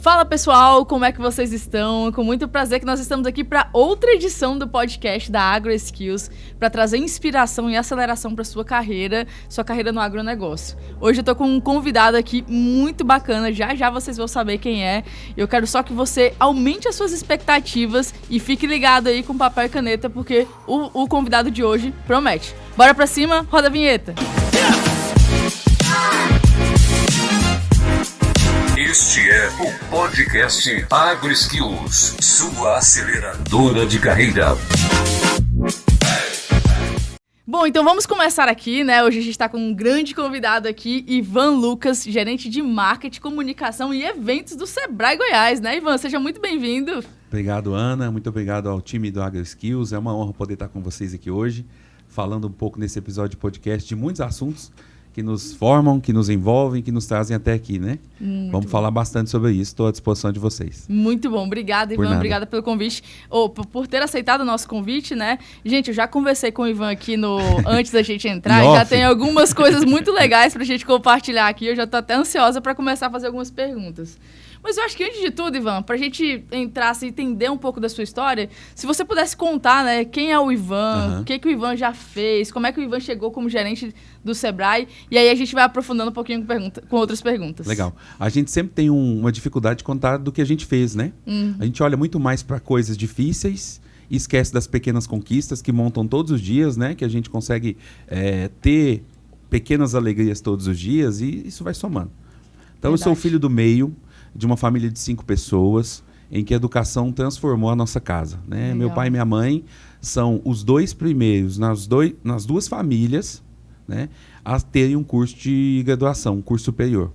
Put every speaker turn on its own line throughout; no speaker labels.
Fala pessoal, como é que vocês estão? Com muito prazer que nós estamos aqui para outra edição do podcast da AgroSkills, para trazer inspiração e aceleração para sua carreira no agronegócio. Hoje eu tô com um convidado aqui muito bacana, já vocês vão saber quem é. Eu quero só que você aumente as suas expectativas e fique ligado aí com papel e caneta, porque o convidado de hoje promete. Bora pra cima, roda a vinheta!
Este é o podcast AgroSkills, sua aceleradora de carreira.
Bom, então vamos começar aqui, né? Hoje a gente está com um grande convidado aqui, Ivan Lucas, gerente de marketing, comunicação e eventos do Sebrae Goiás, né, Ivan? Seja muito bem-vindo.
Obrigado, Ana. Muito obrigado ao time do AgroSkills. É uma honra poder estar com vocês aqui hoje, falando um pouco nesse episódio de podcast de muitos assuntos que nos formam, que nos envolvem, que nos trazem até aqui, né? Vamos falar bastante sobre isso. Estou à disposição de vocês.
Muito bom. Obrigada, Ivan. Obrigada pelo convite. Por ter aceitado o nosso convite, né? Gente, eu já conversei com o Ivan aqui antes da gente entrar. Já tem algumas coisas muito legais para a gente compartilhar aqui. Eu já estou até ansiosa para começar a fazer algumas perguntas. Mas eu acho que antes de tudo, Ivan, para a gente entrar, assim, entender um pouco da sua história, se você pudesse contar, né, quem é o Ivan, o que o Ivan já fez, como é que o Ivan chegou como gerente do Sebrae, e aí a gente vai aprofundando um pouquinho com outras perguntas.
Legal. A gente sempre tem uma dificuldade de contar do que a gente fez, né? A gente olha muito mais para coisas difíceis e esquece das pequenas conquistas que montam todos os dias, né? Que a gente consegue ter pequenas alegrias todos os dias e isso vai somando. Então, eu sou o filho do meio de uma família de 5 pessoas, em que a educação transformou a nossa casa, né? Meu pai e minha mãe são os dois primeiros nas duas famílias, né, a terem um curso de graduação, um curso superior.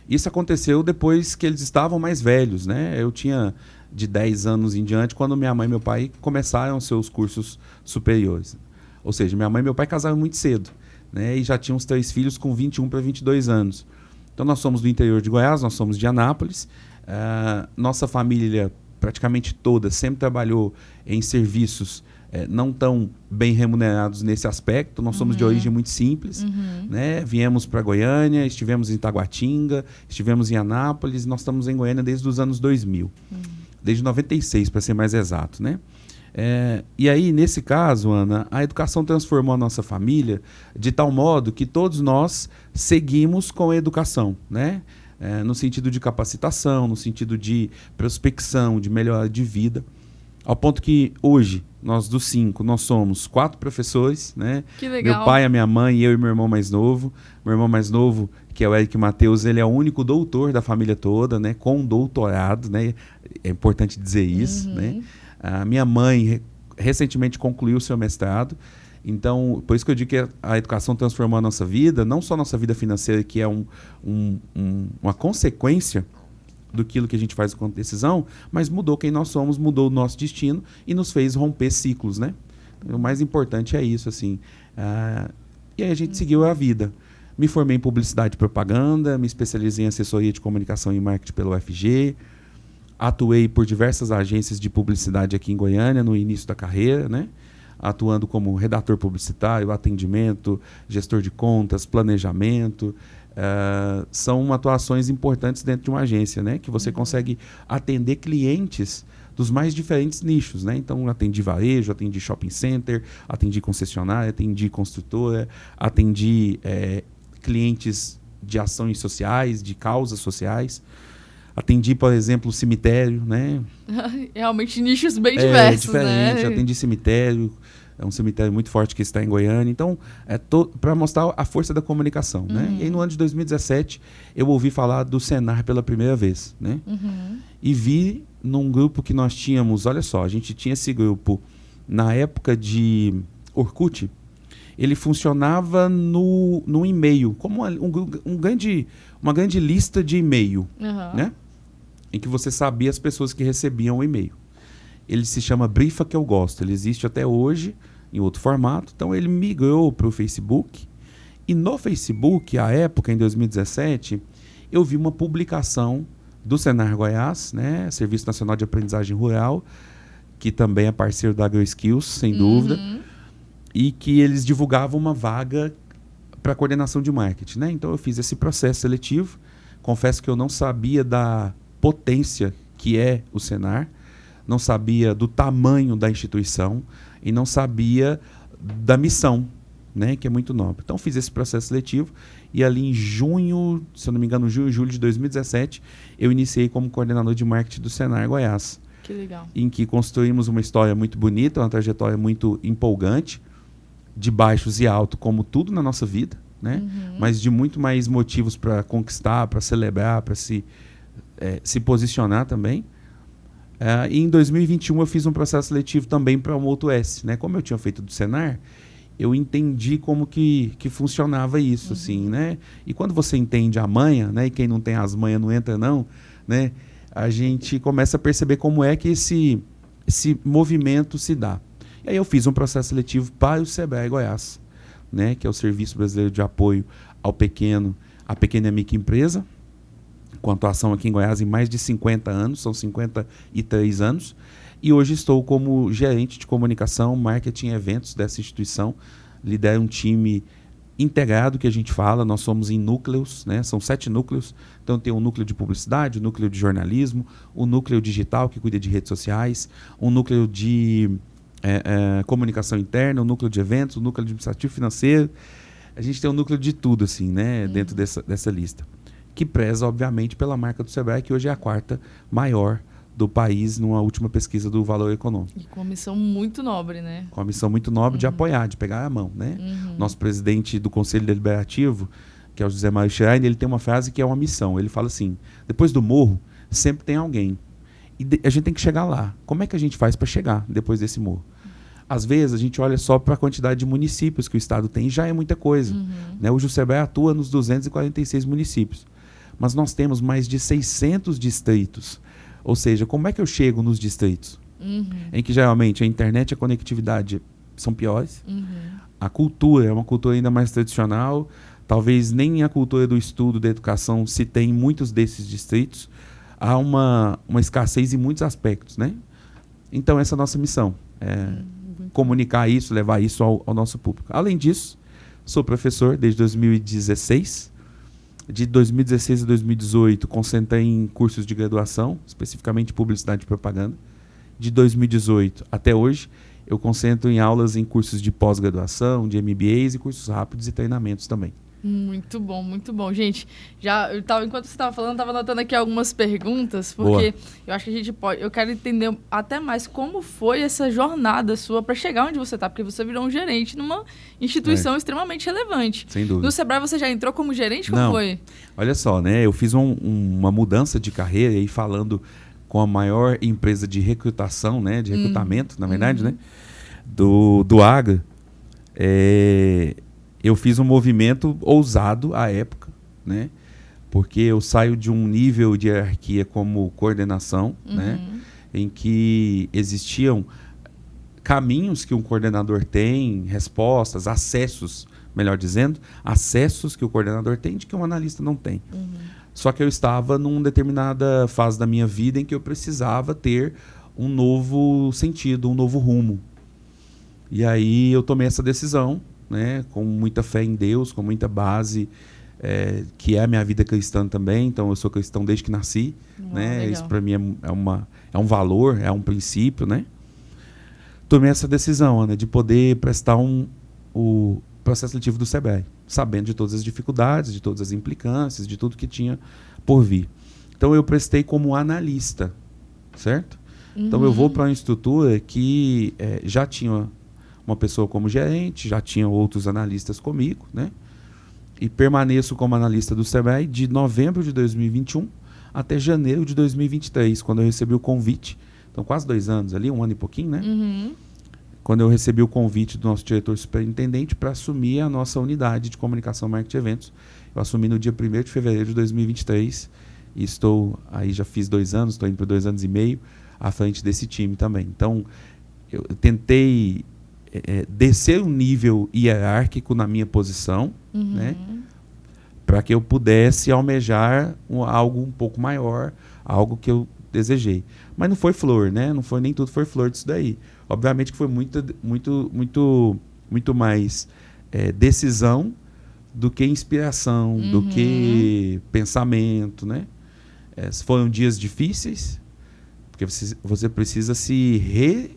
Isso aconteceu depois que eles estavam mais velhos, né? Eu tinha de 10 anos em diante, quando minha mãe e meu pai começaram seus cursos superiores. Ou seja, minha mãe e meu pai casaram muito cedo, né? E já tinham os 3 filhos com 21 para 22 anos. Então, nós somos do interior de Goiás, nós somos de Anápolis. Nossa família, praticamente toda, sempre trabalhou em serviços não tão bem remunerados nesse aspecto. Nós somos de origem muito simples. Né? Viemos para Goiânia, estivemos em Taguatinga, estivemos em Anápolis. Nós estamos em Goiânia desde os anos 2000. Desde 96, para ser mais exato, né? E aí, nesse caso, Ana, a educação transformou a nossa família de tal modo que todos nós seguimos com a educação, né? No sentido de capacitação, no sentido de prospecção, de melhora de vida, ao ponto que hoje, nós dos 5, nós somos 4 professores, né?
Que legal.
Meu pai, a minha mãe, eu e meu irmão mais novo. Meu irmão mais novo, que é o Eric Matheus, ele é o único doutor da família toda, né? Com doutorado, né? É importante dizer isso, né? A minha mãe recentemente concluiu o seu mestrado. Então, por isso que eu digo que a educação transformou a nossa vida, não só a nossa vida financeira, que é uma consequência daquilo que a gente faz com decisão, mas mudou quem nós somos, mudou o nosso destino e nos fez romper ciclos, né? Então, o mais importante é isso, assim. E aí a gente seguiu a vida. Me formei em publicidade e propaganda, me especializei em assessoria de comunicação e marketing pelo UFG, atuei por diversas agências de publicidade aqui em Goiânia no início da carreira, né? Atuando como redator publicitário, atendimento, gestor de contas, planejamento. São atuações importantes dentro de uma agência, né? Que você consegue atender clientes dos mais diferentes nichos, né? Então, atendi varejo, atendi shopping center, atendi concessionária, atendi construtora, atendi clientes de ações sociais, de causas sociais. Atendi, por exemplo, cemitério, né?
Realmente nichos bem diversos,
diferente.
né?
Atendi cemitério, é um cemitério muito forte que está em Goiânia. Então, para mostrar a força da comunicação, né? E aí, no ano de 2017, eu ouvi falar do Senar pela primeira vez, né? E vi num grupo que nós tínhamos, olha só, a gente tinha esse grupo na época de Orkut. Ele funcionava no e-mail, como uma grande lista de e-mail, né? Em que você sabia as pessoas que recebiam o e-mail. Ele se chama Brifa Que Eu Gosto. Ele existe até hoje em outro formato. Então, ele migrou para o Facebook. E no Facebook, à época, em 2017, eu vi uma publicação do Senar Goiás, né? Serviço Nacional de Aprendizagem Rural, que também é parceiro da AgroSkills, sem dúvida. E que eles divulgavam uma vaga para coordenação de marketing, né? Então, eu fiz esse processo seletivo. Confesso que eu não sabia da potência que é o Senar, não sabia do tamanho da instituição e não sabia da missão, né, que é muito nobre. Então, fiz esse processo seletivo e ali em junho, se eu não me engano, julho de 2017, eu iniciei como coordenador de marketing do Senar Goiás.
Que legal.
Em que construímos uma história muito bonita, uma trajetória muito empolgante, de baixos e altos, como tudo na nossa vida, né? Mas de muito mais motivos para conquistar, para celebrar, para se posicionar também. E em 2021 eu fiz um processo seletivo também para o Moto S, né? Como eu tinha feito do Senar, eu entendi como que funcionava isso, assim, né? E quando você entende a manha, né? E quem não tem as manhas não entra não, né? A gente começa a perceber como é que esse movimento se dá. E aí eu fiz um processo seletivo para o Sebrae Goiás, né? Que é o Serviço Brasileiro de Apoio à Pequena e Microempresa, com atuação aqui em Goiás em mais de 50 anos, são 53 anos. E hoje estou como gerente de comunicação, marketing e eventos dessa instituição. Lidero um time integrado, que a gente fala, nós somos em núcleos, né? São 7 núcleos. Então tem um núcleo de publicidade, um núcleo de jornalismo, um núcleo digital que cuida de redes sociais, um núcleo de comunicação interna, um núcleo de eventos, um núcleo administrativo financeiro. A gente tem um núcleo de tudo, assim, né? Dentro dessa lista. Que preza, obviamente, pela marca do Sebrae, que hoje é a 4ª maior do país numa última pesquisa do Valor Econômico.
E com uma missão muito nobre, né?
Com uma missão muito nobre de apoiar, de pegar a mão, né? Nosso presidente do Conselho Deliberativo, que é o José Mário Schreiner, ele tem uma frase que é uma missão. Ele fala assim, depois do morro, sempre tem alguém. E a gente tem que chegar lá. Como é que a gente faz para chegar depois desse morro? Às vezes, a gente olha só para a quantidade de municípios que o Estado tem, já é muita coisa. Né? Hoje o Sebrae atua nos 246 municípios. Mas nós temos mais de 600 distritos. Ou seja, como é que eu chego nos distritos? Em que geralmente a internet e a conectividade são piores. A cultura é uma cultura ainda mais tradicional. Talvez nem a cultura do estudo, da educação, se tem em muitos desses distritos. Há uma escassez em muitos aspectos, né? Então, essa é a nossa missão. Comunicar isso, levar isso ao nosso público. Além disso, sou professor desde 2016. De 2016 a 2018, concentrei em cursos de graduação, especificamente publicidade e propaganda. De 2018 até hoje, eu concentro em aulas em cursos de pós-graduação, de MBAs e cursos rápidos e treinamentos também.
Muito bom, muito bom. Gente, enquanto você estava falando, eu estava anotando aqui algumas perguntas, porque
Boa.
Eu acho que eu quero entender até mais como foi essa jornada sua para chegar onde você está, porque você virou um gerente numa instituição extremamente relevante.
Sem dúvida.
No Sebrae você já entrou como gerente? Como
Não.
foi?
Olha só, né? Eu fiz uma mudança de carreira e falando com a maior empresa de recrutação, né? De recrutamento, na verdade, né? Do agro. Eu fiz um movimento ousado à época, né? Porque eu saio de um nível de hierarquia como coordenação, né? Em que existiam caminhos que um coordenador tem, respostas, acessos, melhor dizendo, acessos que o coordenador tem de que um analista não tem. Só que eu estava numa determinada fase da minha vida em que eu precisava ter um novo sentido, um novo rumo. E aí eu tomei essa decisão, né, com muita fé em Deus, com muita base, que é a minha vida cristã também. Então eu sou cristão desde que nasci, né?
Legal.
Isso para mim é um valor, é um princípio, né? Tomei essa decisão, Ana, de poder prestar o processo seletivo do Sebrae, sabendo de todas as dificuldades, de todas as implicâncias, de tudo que tinha por vir. Então eu prestei como analista, certo? Então eu vou para uma estrutura que já tinha uma pessoa como gerente, já tinha outros analistas comigo, né? E permaneço como analista do Sebrae de novembro de 2021 até janeiro de 2023, quando eu recebi o convite. Então, quase 2 anos ali, 1 ano e pouquinho, né? Quando eu recebi o convite do nosso diretor superintendente para assumir a nossa unidade de comunicação, marketing e eventos. Eu assumi no dia 1º de fevereiro de 2023 e estou aí, já fiz 2 anos, estou indo para 2 anos e meio à frente desse time também. Então, eu tentei descer um nível hierárquico na minha posição, né, para que eu pudesse almejar algo um pouco maior, algo que eu desejei. Mas não foi flor, né? Não foi nem tudo foi flor disso daí. Obviamente que foi muito mais decisão do que inspiração, do que pensamento, né? Foram dias difíceis, porque você precisa se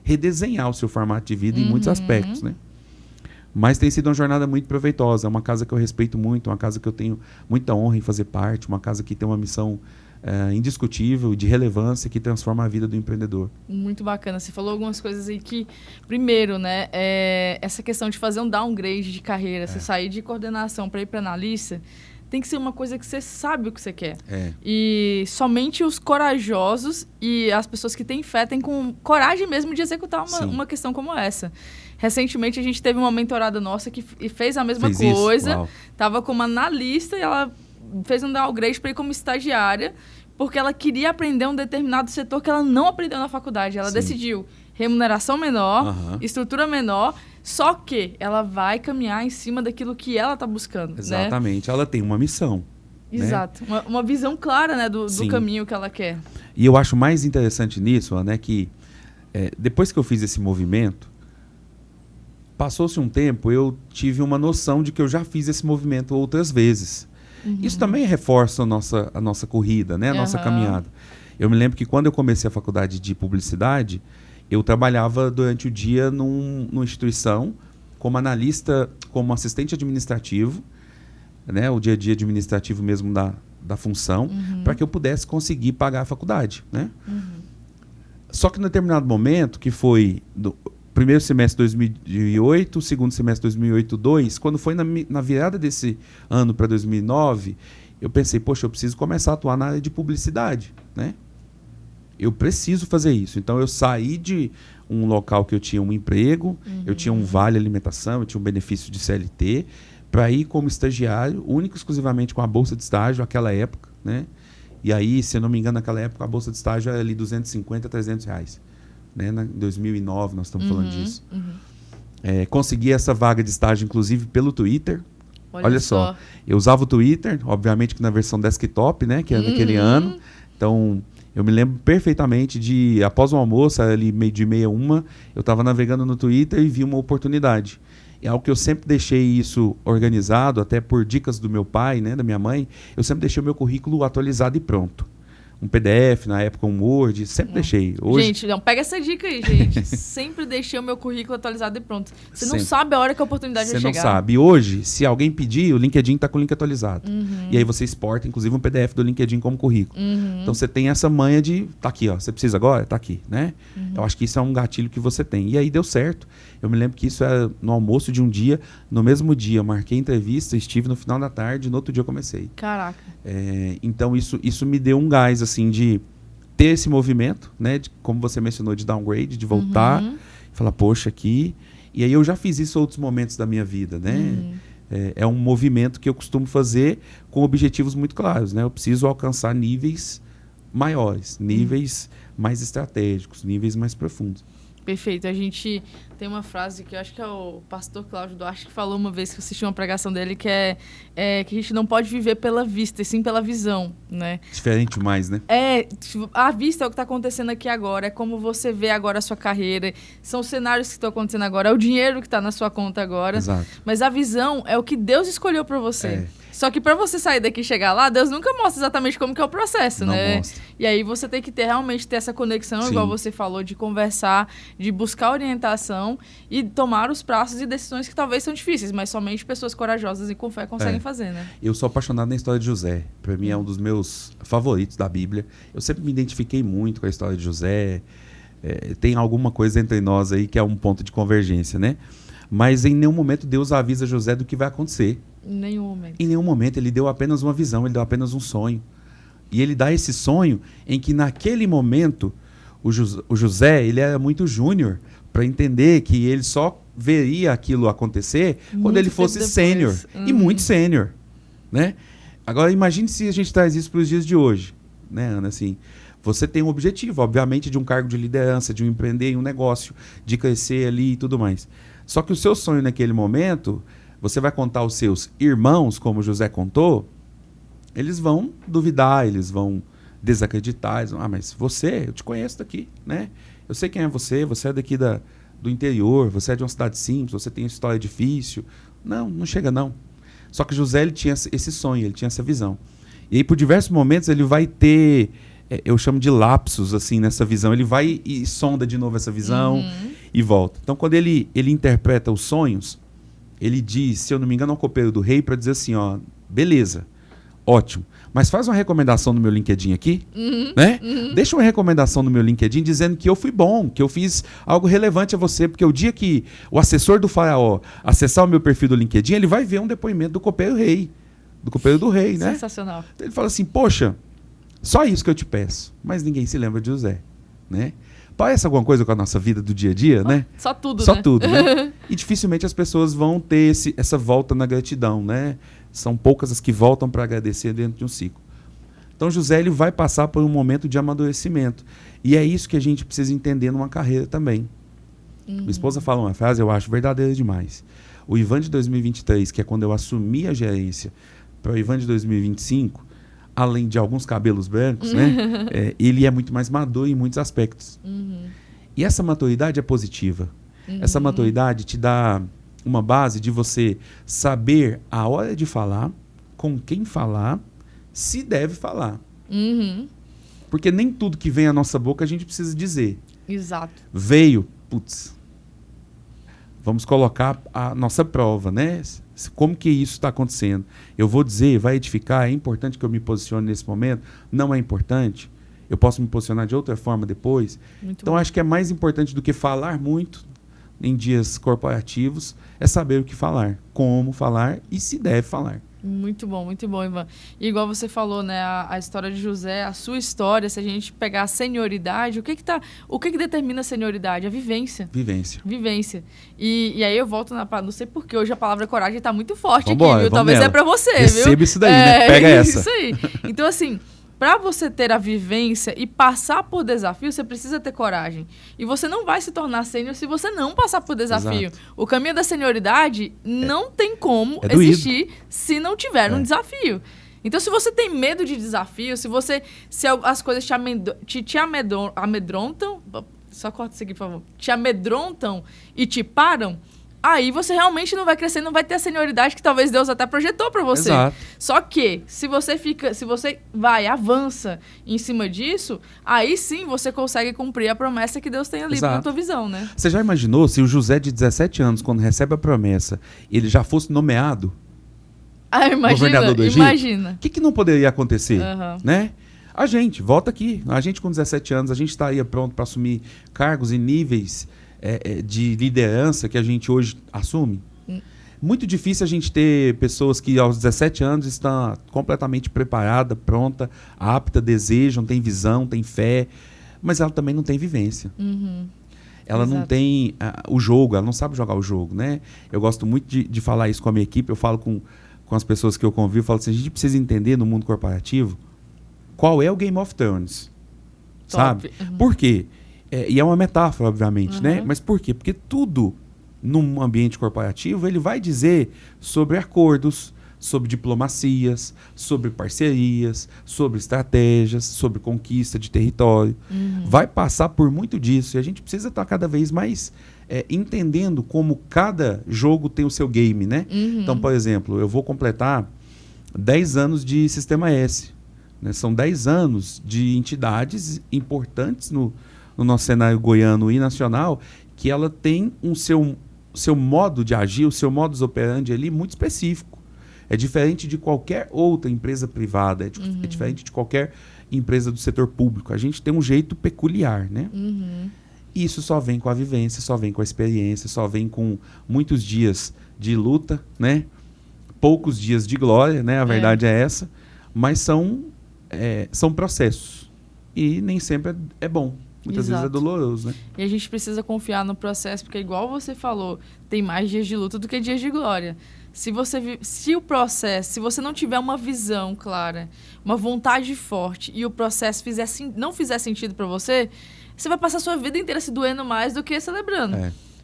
redesenhar o seu formato de vida em muitos aspectos, né? Mas tem sido uma jornada muito proveitosa. É uma casa que eu respeito muito, uma casa que eu tenho muita honra em fazer parte, uma casa que tem uma missão indiscutível, de relevância, que transforma a vida do empreendedor.
Muito bacana. Você falou algumas coisas aí que, primeiro, né, essa questão de fazer um downgrade de carreira, você sair de coordenação para ir para analista, tem que ser uma coisa que você sabe o que você quer. E somente os corajosos e as pessoas que têm fé têm coragem mesmo de executar uma questão como essa. Recentemente, a gente teve uma mentorada nossa que fez a mesma coisa. Estava como analista e ela fez um downgrade para ir como estagiária, porque ela queria aprender um determinado setor que ela não aprendeu na faculdade. Ela decidiu remuneração menor, estrutura menor, só que ela vai caminhar em cima daquilo que ela está buscando.
Exatamente. Né? Ela tem uma missão.
Exato. Né? Uma visão clara, né, do caminho que ela quer.
E eu acho mais interessante nisso, né, que depois que eu fiz esse movimento, passou-se um tempo, eu tive uma noção de que eu já fiz esse movimento outras vezes. Isso também reforça a nossa corrida, né? A nossa caminhada. Eu me lembro que quando eu comecei a faculdade de publicidade, eu trabalhava durante o dia numa instituição como analista, como assistente administrativo, né? O dia a dia administrativo mesmo da função, para que eu pudesse conseguir pagar a faculdade, né? Só que em determinado momento, que foi primeiro semestre de 2008, segundo semestre de 2008, quando foi na virada desse ano para 2009, eu pensei, poxa, eu preciso começar a atuar na área de publicidade, né? Eu preciso fazer isso. Então, eu saí de um local que eu tinha um emprego, eu tinha um vale alimentação, eu tinha um benefício de CLT, para ir como estagiário, único e exclusivamente com a bolsa de estágio, naquela época, né? E aí, se eu não me engano, naquela época, a bolsa de estágio era ali R$250, R$300. Né? Em 2009 nós estamos falando disso. Consegui essa vaga de estágio, inclusive, pelo Twitter. Olha só. Eu usava o Twitter, obviamente que na versão desktop, né? Que era naquele ano. Então, eu me lembro perfeitamente de, após o almoço, ali meio de 1h, eu estava navegando no Twitter e vi uma oportunidade. É algo que eu sempre deixei isso organizado, até por dicas do meu pai, né, da minha mãe. Eu sempre deixei o meu currículo atualizado e pronto. Um PDF, na época um Word, sempre deixei. Hoje...
Gente, não, pega essa dica aí, gente. Sempre deixei o meu currículo atualizado e pronto. Você não sabe a hora que a oportunidade vai chegar.
Você não sabe. E hoje, se alguém pedir, o LinkedIn está com o link atualizado. E aí você exporta, inclusive, um PDF do LinkedIn como currículo. Então você tem essa manha de, tá aqui, ó, você precisa agora? Tá aqui, né? Eu acho que isso é um gatilho que você tem. E aí deu certo. Eu me lembro que isso era no almoço de um dia, no mesmo dia, eu marquei entrevista, estive no final da tarde, no outro dia eu comecei.
Caraca.
Então isso me deu um gás, assim, de ter esse movimento, né? De, como você mencionou, de downgrade, de voltar, falar, poxa, aqui. E aí eu já fiz isso em outros momentos da minha vida, né? É um movimento que eu costumo fazer com objetivos muito claros, né? Eu preciso alcançar níveis maiores, níveis mais estratégicos, níveis mais profundos.
Perfeito. A gente tem uma frase que eu acho que é o pastor Cláudio Duarte que falou uma vez que eu assisti uma pregação dele, que que a gente não pode viver pela vista, e sim pela visão, né?
Diferente mais, né?
A vista é o que está acontecendo aqui agora, é como você vê agora a sua carreira, são os cenários que estão acontecendo agora, é o dinheiro que está na sua conta agora.
Exato.
Mas a visão é o que Deus escolheu para você. Só que para você sair daqui e chegar lá, Deus nunca mostra exatamente como que é o processo,
não
né?
Mostra.
E aí você tem que realmente ter essa conexão, sim, igual você falou, de conversar, de buscar orientação e tomar os passos e decisões que talvez são difíceis, mas somente pessoas corajosas e com fé conseguem fazer, né?
Eu sou apaixonado na história de José. Para mim é um dos meus favoritos da Bíblia. Eu sempre me identifiquei muito com a história de José. Tem alguma coisa entre nós aí que é um ponto de convergência, né? Mas em nenhum momento Deus avisa José do que vai acontecer.
Em nenhum momento.
Em nenhum momento. Ele deu apenas uma visão, ele deu apenas um sonho. E ele dá esse sonho em que naquele momento o José, ele era muito júnior para entender que ele só veria aquilo acontecer muito quando ele fosse sênior. E muito sênior, né? Agora imagine se a gente traz isso para os dias de hoje, né, Ana? Assim, você tem um objetivo, obviamente, de um cargo de liderança, de empreender em um negócio, de crescer ali e tudo mais. Só que o seu sonho naquele momento, você vai contar aos seus irmãos, como José contou, eles vão duvidar, eles vão desacreditar, eles vão, mas você, eu te conheço daqui, né? Eu sei quem é você é daqui do interior, você é de uma cidade simples, você tem uma história difícil. Não chega não. Só que José, ele tinha esse sonho, ele tinha essa visão. E aí, por diversos momentos, ele vai ter, eu chamo de lapsos, assim, nessa visão. Ele vai e sonda de novo essa visão e volta. Então, quando ele interpreta os sonhos, ele diz, se eu não me engano, ao copeiro do rei, para dizer assim, ó, beleza, ótimo. Mas faz uma recomendação no meu LinkedIn aqui, né? Deixa uma recomendação no meu LinkedIn dizendo que eu fui bom, que eu fiz algo relevante a você, porque o dia que o assessor do faraó acessar o meu perfil do LinkedIn, ele vai ver um depoimento do copeiro do rei, né?
Sensacional.
Ele fala assim, poxa, só isso que eu te peço, mas ninguém se lembra de José, né? Parece alguma coisa com a nossa vida do dia a dia, né?
Só tudo,
Só
né?
tudo, né? E dificilmente as pessoas vão ter essa volta na gratidão, né? São poucas as que voltam para agradecer dentro de um ciclo. Então, José ele vai passar por um momento de amadurecimento. E é isso que a gente precisa entender numa carreira também. Minha esposa fala uma frase, eu acho verdadeira demais. O Ivan de 2023, que é quando eu assumi a gerência, para o Ivan de 2025, além de alguns cabelos brancos, né? Ele é muito mais maduro em muitos aspectos. E essa maturidade é positiva. Essa maturidade te dá uma base de você saber a hora de falar, com quem falar, se deve falar. Porque nem tudo que vem à nossa boca a gente precisa dizer.
Exato.
Veio, putz, vamos colocar a nossa prova, né? Como que isso está acontecendo? Eu vou dizer, vai edificar, é importante que eu me posicione nesse momento? Não é importante? Eu posso me posicionar de outra forma depois?
Muito
Então,
bom.
acho que é mais importante do que falar muito em dias corporativos, é saber o que falar, como falar e se deve falar.
Muito bom, Ivan. E igual você falou, né, a história de José, a sua história, se a gente pegar a senioridade, o que determina a senioridade? A vivência. Vivência. E aí eu volto não sei porque hoje a palavra coragem tá muito forte aqui, viu? Talvez
nela.
É pra você,
Receba
viu?
isso daí, né? Pega essa.
Isso aí. Então, assim, para você ter a vivência e passar por desafio, você precisa ter coragem. E você não vai se tornar sênior se você não passar por desafio.
Exato.
O caminho da senioridade não tem como existir se não tiver um desafio. Então, se você tem medo de desafio, se as coisas te amedrontam, só corta isso aqui, por favor, te amedrontam e te param, aí você realmente não vai crescer, não vai ter a senioridade que talvez Deus até projetou para você.
Exato.
Só que, se você avança em cima disso, aí sim você consegue cumprir a promessa que Deus tem ali na tua visão, né?
Você já imaginou se o José de 17 anos, quando recebe a promessa, ele já fosse nomeado governador do Egito?
Imagina.
O que não poderia acontecer, né? A gente, volta aqui, a gente com 17 anos, a gente estaria pronto para assumir cargos e níveis de liderança que a gente hoje assume. Muito difícil a gente ter pessoas que aos 17 anos estão completamente preparada, pronta, apta, desejam, tem visão, tem fé, mas ela também não tem vivência. Ela não tem o jogo, ela não sabe jogar o jogo, né? Eu gosto muito de falar isso com a minha equipe, eu falo com as pessoas que eu convivo, eu falo assim, a gente precisa entender no mundo corporativo qual é o Game of Thrones, sabe? Por quê? E é uma metáfora, obviamente, né? Mas por quê? Porque tudo num ambiente corporativo, ele vai dizer sobre acordos, sobre diplomacias, sobre parcerias, sobre estratégias, sobre conquista de território. Vai passar por muito disso e a gente precisa estar cada vez mais entendendo como cada jogo tem o seu game, né? Então, por exemplo, eu vou completar 10 anos de Sistema S. Né? São 10 anos de entidades importantes no nosso cenário goiano e nacional, que ela tem seu modo de agir, o seu modus operandi ali muito específico. É diferente de qualquer outra empresa privada, é diferente de qualquer empresa do setor público. A gente tem um jeito peculiar, né? E isso só vem com a vivência, só vem com a experiência, só vem com muitos dias de luta, né? Poucos dias de glória, né? A verdade é essa. Mas são processos. E nem sempre é bom. Muitas vezes é doloroso, né?
E a gente precisa confiar no processo, porque igual você falou, tem mais dias de luta do que dias de glória. Se você não tiver uma visão clara, uma vontade forte e o processo não fizer sentido para você, você vai passar a sua vida inteira se doendo mais do que celebrando.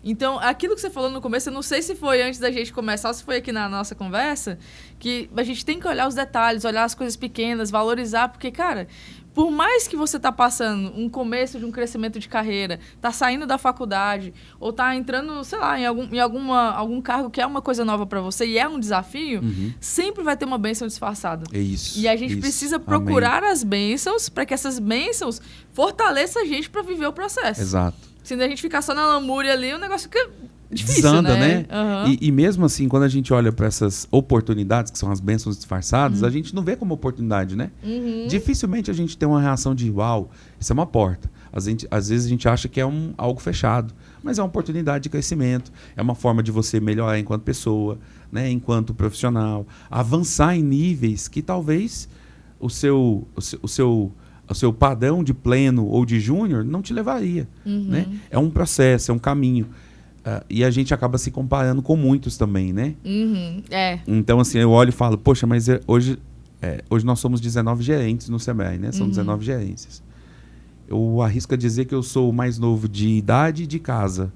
Então, aquilo que você falou no começo, eu não sei se foi antes da gente começar ou se foi aqui na nossa conversa, que a gente tem que olhar os detalhes, olhar as coisas pequenas, valorizar, porque, cara, Por mais que você tá passando um começo de um crescimento de carreira, tá saindo da faculdade, ou tá entrando, sei lá, em algum cargo que é uma coisa nova para você e é um desafio, sempre vai ter uma bênção disfarçada.
É isso.
E a gente precisa procurar as bênçãos para que essas bênçãos fortaleçam a gente para viver o processo.
Exato.
Se a gente ficar só na lamúria ali, o negócio fica difícil,
desanda,
né?
E mesmo assim, quando a gente olha para essas oportunidades, que são as bênçãos disfarçadas, a gente não vê como oportunidade, né? Dificilmente a gente tem uma reação de, uau, isso é uma porta. Às vezes a gente acha que é algo fechado, mas é uma oportunidade de crescimento, é uma forma de você melhorar enquanto pessoa, né? Enquanto profissional, avançar em níveis que talvez o seu padrão de pleno ou de júnior não te levaria, né? É um processo, é um caminho. E a gente acaba se comparando com muitos também, né? Então, assim, eu olho e falo, poxa, mas hoje nós somos 19 gerentes no Sebrae, né? São 19 gerências. Eu arrisco a dizer que eu sou o mais novo de idade e de casa.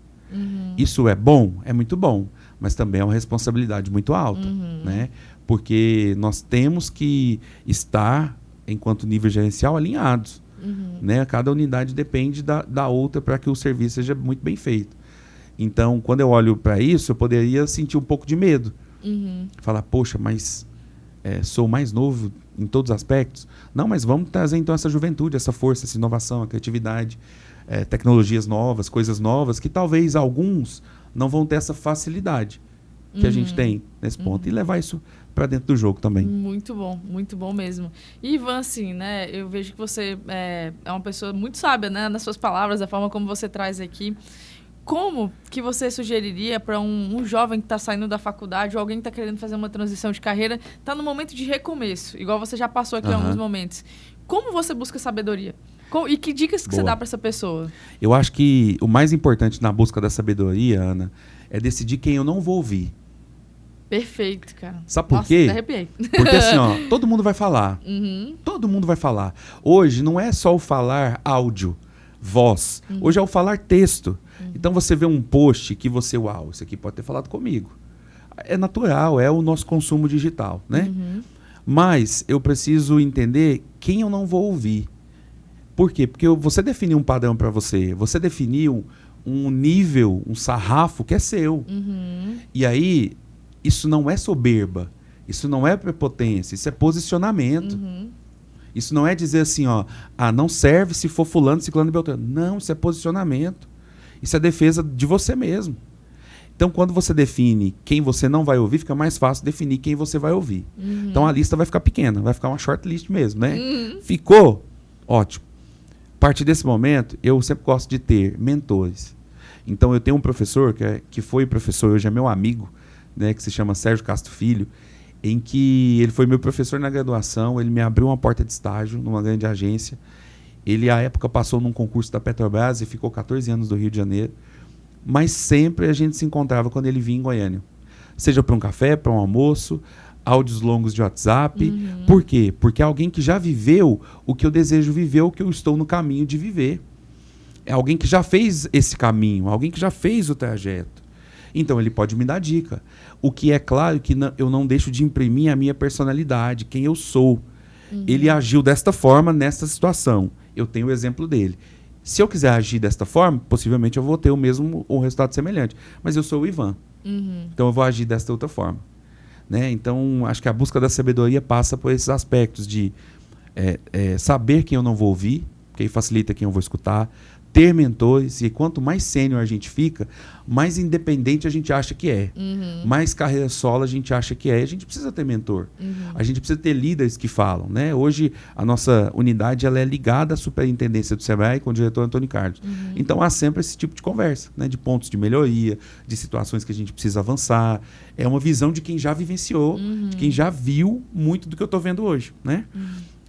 Isso é bom? É muito bom. Mas também é uma responsabilidade muito alta, né? Porque nós temos que estar, enquanto nível gerencial, alinhados. Né? Cada unidade depende da outra para que o serviço seja muito bem feito. Então, quando eu olho para isso, eu poderia sentir um pouco de medo. Falar, poxa, mas sou mais novo em todos os aspectos? Não, mas vamos trazer então essa juventude, essa força, essa inovação, a criatividade, tecnologias novas, coisas novas, que talvez alguns não vão ter essa facilidade que a gente tem nesse ponto. E levar isso para dentro do jogo também. Muito
bom mesmo. E Ivan, assim, né, eu vejo que você é uma pessoa muito sábia, né, nas suas palavras, da forma como você traz aqui. Como que você sugeriria para um jovem que está saindo da faculdade ou alguém que está querendo fazer uma transição de carreira, está no momento de recomeço, igual você já passou aqui em alguns momentos. Como você busca sabedoria? E que dicas que você dá para essa pessoa? Eu
acho que o mais importante na busca da sabedoria, Ana, é decidir quem eu não vou ouvir.
Perfeito, cara.
Sabe por quê?
Me arrepiei.
Porque assim, todo mundo vai falar. Todo mundo vai falar. Hoje não é só o falar áudio, voz. Hoje é o falar texto. Então você vê um post que você, uau, isso aqui pode ter falado comigo. É natural, é o nosso consumo digital, né? Mas eu preciso entender quem eu não vou ouvir. Por quê? Porque você definiu um padrão para você, você definiu um nível, um sarrafo que é seu. E aí, isso não é soberba, isso não é prepotência, isso é posicionamento. Isso não é dizer assim, não serve se for fulano, ciclano e beltrano. Não, isso é posicionamento. Isso é defesa de você mesmo. Então, quando você define quem você não vai ouvir, fica mais fácil definir quem você vai ouvir. Então, a lista vai ficar pequena, vai ficar uma short list mesmo, né? Ficou? Ótimo. A partir desse momento, eu sempre gosto de ter mentores. Então, eu tenho um professor, que foi professor, hoje é meu amigo, né, que se chama Sérgio Castro Filho, em que ele foi meu professor na graduação, ele me abriu uma porta de estágio numa grande agência. Ele, à época, passou num concurso da Petrobras e ficou 14 anos do Rio de Janeiro. Mas sempre a gente se encontrava quando ele vinha em Goiânia. Seja para um café, para um almoço, áudios longos de WhatsApp. Por quê? Porque é alguém que já viveu o que eu desejo viver, o que eu estou no caminho de viver. É alguém que já fez esse caminho, alguém que já fez o trajeto. Então, ele pode me dar dica. O que é claro que eu não deixo de imprimir a minha personalidade, quem eu sou. Ele agiu desta forma, nesta situação. Eu tenho o exemplo dele. Se eu quiser agir desta forma, possivelmente eu vou ter um resultado semelhante. Mas eu sou o Ivan. Então eu vou agir desta outra forma. Né? Então, acho que a busca da sabedoria passa por esses aspectos de saber quem eu não vou ouvir, que aí facilita quem eu vou escutar, ter mentores, e quanto mais sênior a gente fica, mais independente a gente acha que é. Mais carreira solo a gente acha que é. A gente precisa ter mentor. A gente precisa ter líderes que falam. Né? Hoje, a nossa unidade ela é ligada à superintendência do Sebrae com o diretor Antônio Carlos. Então, há sempre esse tipo de conversa, né? De pontos de melhoria, de situações que a gente precisa avançar. É uma visão de quem já vivenciou, de quem já viu muito do que eu estou vendo hoje. Né?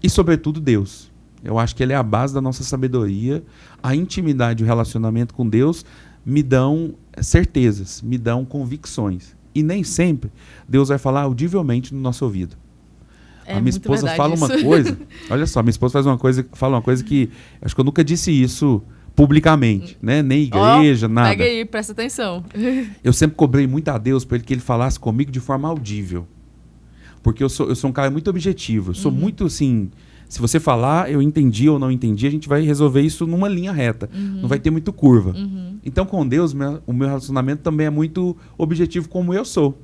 E, sobretudo, Deus. Eu acho que ele é a base da nossa sabedoria. A intimidade e o relacionamento com Deus me dão certezas, me dão convicções. E nem sempre Deus vai falar audivelmente no nosso ouvido. A minha esposa fala uma coisa, olha só, minha esposa fala uma coisa que acho que eu nunca disse isso publicamente, né? Nem igreja, nada.
Pega aí, presta atenção.
Eu sempre cobrei muito a Deus para que ele falasse comigo de forma audível. Porque eu sou um cara muito objetivo, eu sou muito assim, Se você falar, eu entendi ou não entendi, a gente vai resolver isso numa linha reta. Não vai ter muito curva. Então, com Deus, o meu relacionamento também é muito objetivo como eu sou.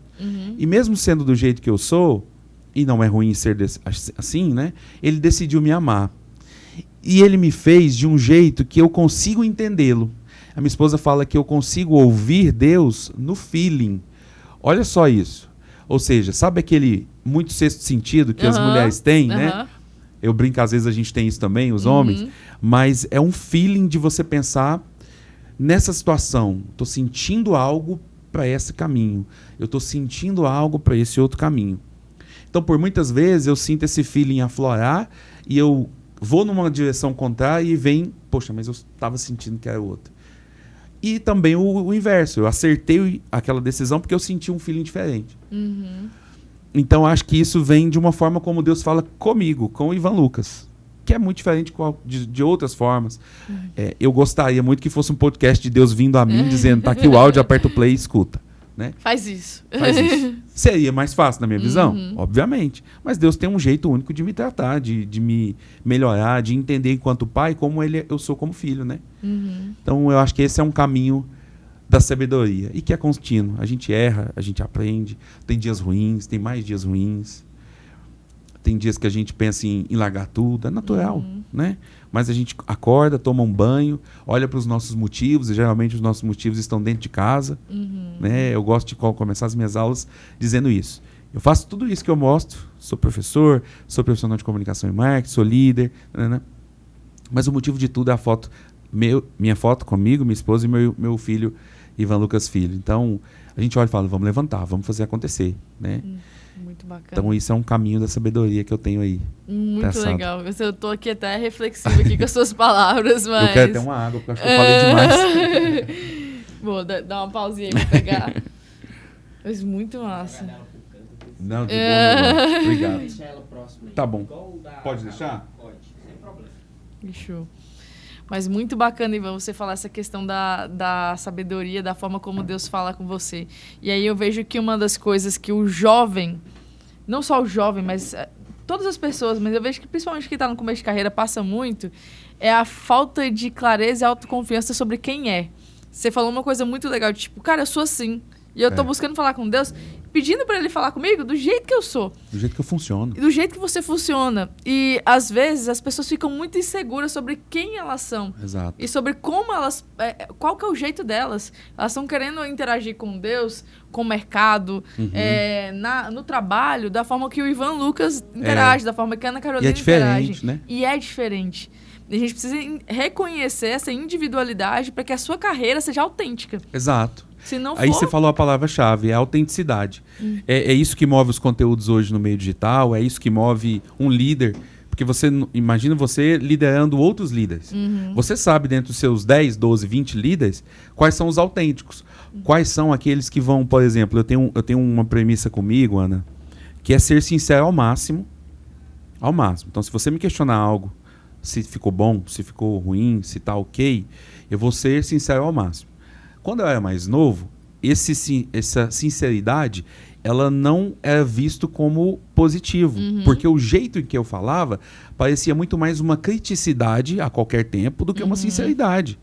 E mesmo sendo do jeito que eu sou, e não é ruim ser assim, né? Ele decidiu me amar. E ele me fez de um jeito que eu consigo entendê-lo. A minha esposa fala que eu consigo ouvir Deus no feeling. Olha só isso. Ou seja, sabe aquele muito sexto sentido que as mulheres têm, né? Eu brinco, às vezes a gente tem isso também, os homens. Mas é um feeling de você pensar nessa situação. Estou sentindo algo para esse caminho. Eu estou sentindo algo para esse outro caminho. Então, por muitas vezes, eu sinto esse feeling aflorar e eu vou numa direção contrária e vem, poxa, mas eu estava sentindo que era outra. E também o inverso, eu acertei aquela decisão porque eu senti um feeling diferente. Então, acho que isso vem de uma forma como Deus fala comigo, com o Ivan Lucas, que é muito diferente de outras formas. Eu gostaria muito que fosse um podcast de Deus vindo a mim, dizendo, tá aqui o áudio, aperta o play e escuta. Né?
Faz isso.
Seria mais fácil na minha visão? Obviamente. Mas Deus tem um jeito único de me tratar, de me melhorar, de entender enquanto pai como eu sou como filho, né? Então eu acho que esse é um caminho da sabedoria e que é contínuo. A gente erra, a gente aprende, tem dias ruins, tem mais dias ruins, tem dias que a gente pensa em largar tudo, é natural, né? Mas a gente acorda, toma um banho, olha para os nossos motivos, e geralmente os nossos motivos estão dentro de casa. Né? Eu gosto de começar as minhas aulas dizendo isso. Eu faço tudo isso que eu mostro, sou professor, sou profissional de comunicação e marketing, sou líder, né? Mas o motivo de tudo é a foto, minha foto comigo, minha esposa e meu filho, Ivan Lucas Filho. Então, a gente olha e fala, vamos levantar, vamos fazer acontecer, né?
Muito bacana.
Então isso é um caminho da sabedoria que eu tenho aí.
Muito traçado. Legal. Eu tô aqui até reflexivo aqui com as suas palavras, mas...
Eu quero até uma água, porque eu acho que eu falei demais.
Vou dar uma pausinha aí pra pegar. Mas muito massa.
Não, de boa, obrigado. Tá bom. Pode deixar?
Pode, sem problema.
Show. Mas muito bacana, Ivan, você falar essa questão da sabedoria, da forma como Deus fala com você. E aí eu vejo que uma das coisas que o jovem, não só o jovem, mas todas as pessoas, mas eu vejo que principalmente quem está no começo de carreira passa muito, é a falta de clareza e autoconfiança sobre quem é. Você falou uma coisa muito legal, tipo, cara, eu sou assim. E eu tô buscando falar com Deus, pedindo para ele falar comigo do jeito que eu sou.
Do jeito que eu funciono.
Do jeito que você funciona. E, às vezes, as pessoas ficam muito inseguras sobre quem elas são.
Exato.
E sobre como elas... qual que é o jeito delas. Elas estão querendo interagir com Deus, com o mercado, no trabalho, da forma que o Ivan Lucas interage, da forma que a Ana Carolina interage.
Né?
E é diferente. E a gente precisa reconhecer essa individualidade para que a sua carreira seja autêntica.
Exato.
Se não
Aí você falou a palavra-chave, é a autenticidade. É isso que move os conteúdos hoje no meio digital, é isso que move um líder. Porque imagina você liderando outros líderes. Você sabe, dentro dos seus 10, 12, 20 líderes, quais são os autênticos. Quais são aqueles que vão, por exemplo, eu tenho uma premissa comigo, Ana, que é ser sincero ao máximo. Ao máximo. Então, se você me questionar algo, se ficou bom, se ficou ruim, se tá ok, eu vou ser sincero ao máximo. Quando eu era mais novo, essa sinceridade, ela não era visto como positivo. Porque o jeito em que eu falava parecia muito mais uma criticidade a qualquer tempo do que uma sinceridade.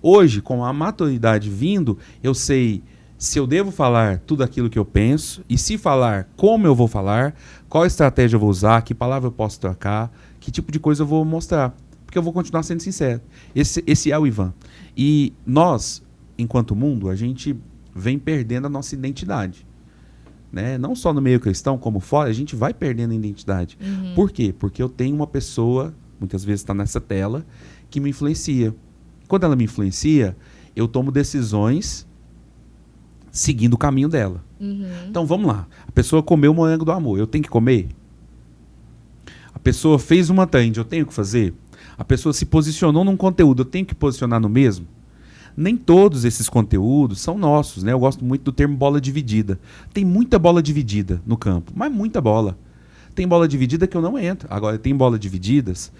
Hoje, com a maturidade vindo, eu sei se eu devo falar tudo aquilo que eu penso, e se falar, como eu vou falar, qual estratégia eu vou usar, que palavra eu posso trocar, que tipo de coisa eu vou mostrar. Porque eu vou continuar sendo sincero. Esse é o Ivan. E nós, enquanto mundo, a gente vem perdendo a nossa identidade. Né? Não só no meio cristão, como fora, a gente vai perdendo a identidade. Por quê? Porque eu tenho uma pessoa, muitas vezes está nessa tela, que me influencia. Quando ela me influencia, eu tomo decisões seguindo o caminho dela. Então, vamos lá. A pessoa comeu o morango do amor, eu tenho que comer? A pessoa fez uma trend, eu tenho que fazer? A pessoa se posicionou num conteúdo, eu tenho que posicionar no mesmo? Nem todos esses conteúdos são nossos, né? Eu gosto muito do termo bola dividida. Tem muita bola dividida no campo, mas muita bola. Tem bola dividida que eu não entro. Agora, tem bolas divididas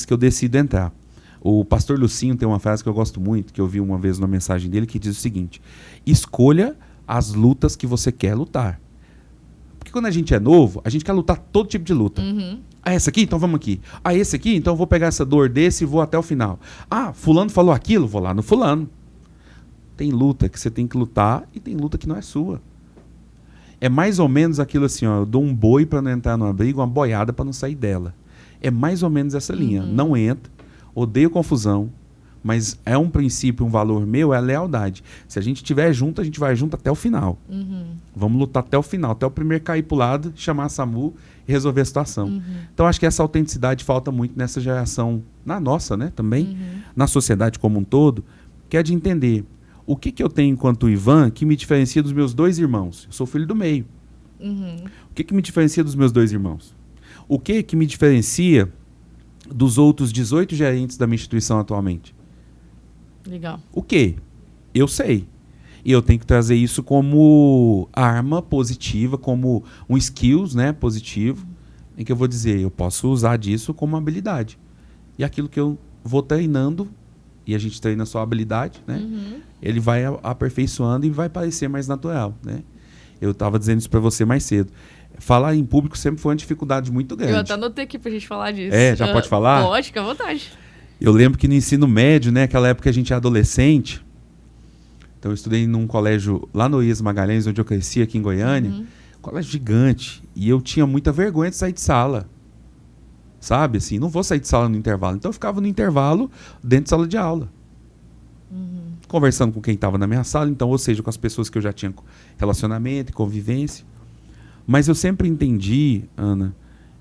que eu decido entrar. O pastor Lucinho tem uma frase que eu gosto muito, que eu vi uma vez numa mensagem dele, que diz o seguinte: escolha as lutas que você quer lutar. Porque quando a gente é novo, a gente quer lutar todo tipo de luta. Ah, essa aqui? Então vamos aqui. Ah, esse aqui? Então eu vou pegar essa dor desse e vou até o final. Ah, fulano falou aquilo? Vou lá no fulano. Tem luta que você tem que lutar e tem luta que não é sua. É mais ou menos aquilo assim, ó, eu dou um boi para não entrar numa briga, uma boiada para não sair dela. É mais ou menos essa linha. Não entra, odeio confusão, mas é um princípio, um valor meu, é a lealdade. Se a gente estiver junto, a gente vai junto até o final. Vamos lutar até o final, até o primeiro cair pro lado, chamar a SAMU e resolver a situação. Então, acho que essa autenticidade falta muito nessa geração, na nossa, né, também, na sociedade como um todo, que é de entender o que eu tenho enquanto Ivan que me diferencia dos meus 2 irmãos. Eu sou filho do meio. O que me diferencia dos meus 2 irmãos? O que me diferencia dos outros 18 gerentes da minha instituição atualmente?
Legal.
O quê? Eu sei. E eu tenho que trazer isso como arma positiva, como um skills, né, positivo, em que eu vou dizer, eu posso usar disso como habilidade. E aquilo que eu vou treinando, e a gente treina só a habilidade, né, ele vai aperfeiçoando e vai parecer mais natural, né? Eu estava dizendo isso para você mais cedo. Falar em público sempre foi uma dificuldade muito grande.
Eu até anotei aqui pra gente falar disso.
Já pode falar?
Pode, fica à vontade.
Eu lembro que no ensino médio, né, aquela época a gente é adolescente, então eu estudei num colégio lá no Ias Magalhães, onde eu cresci aqui em Goiânia, colégio gigante, e eu tinha muita vergonha de sair de sala, sabe, assim, não vou sair de sala no intervalo, então eu ficava no intervalo dentro de sala de aula, conversando com quem estava na minha sala, então, ou seja, com as pessoas que eu já tinha relacionamento e convivência, mas eu sempre entendi, Ana,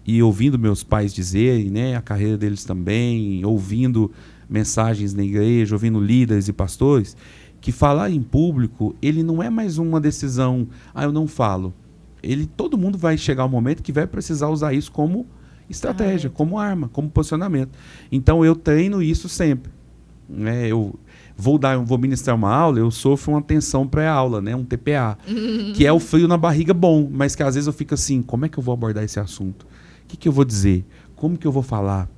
e ouvindo meus pais dizerem, né, a carreira deles também, ouvindo mensagens na igreja, ouvindo líderes e pastores, que falar em público, ele não é mais uma decisão, eu não falo. Todo mundo vai chegar um momento que vai precisar usar isso como estratégia, como arma, como posicionamento. Então eu treino isso sempre. Né? Eu vou ministrar uma aula, eu sofro uma tensão pré-aula, né? Um TPA, que é o frio na barriga bom, mas que às vezes eu fico assim, como é que eu vou abordar esse assunto? O que eu vou dizer? Como que eu vou falar?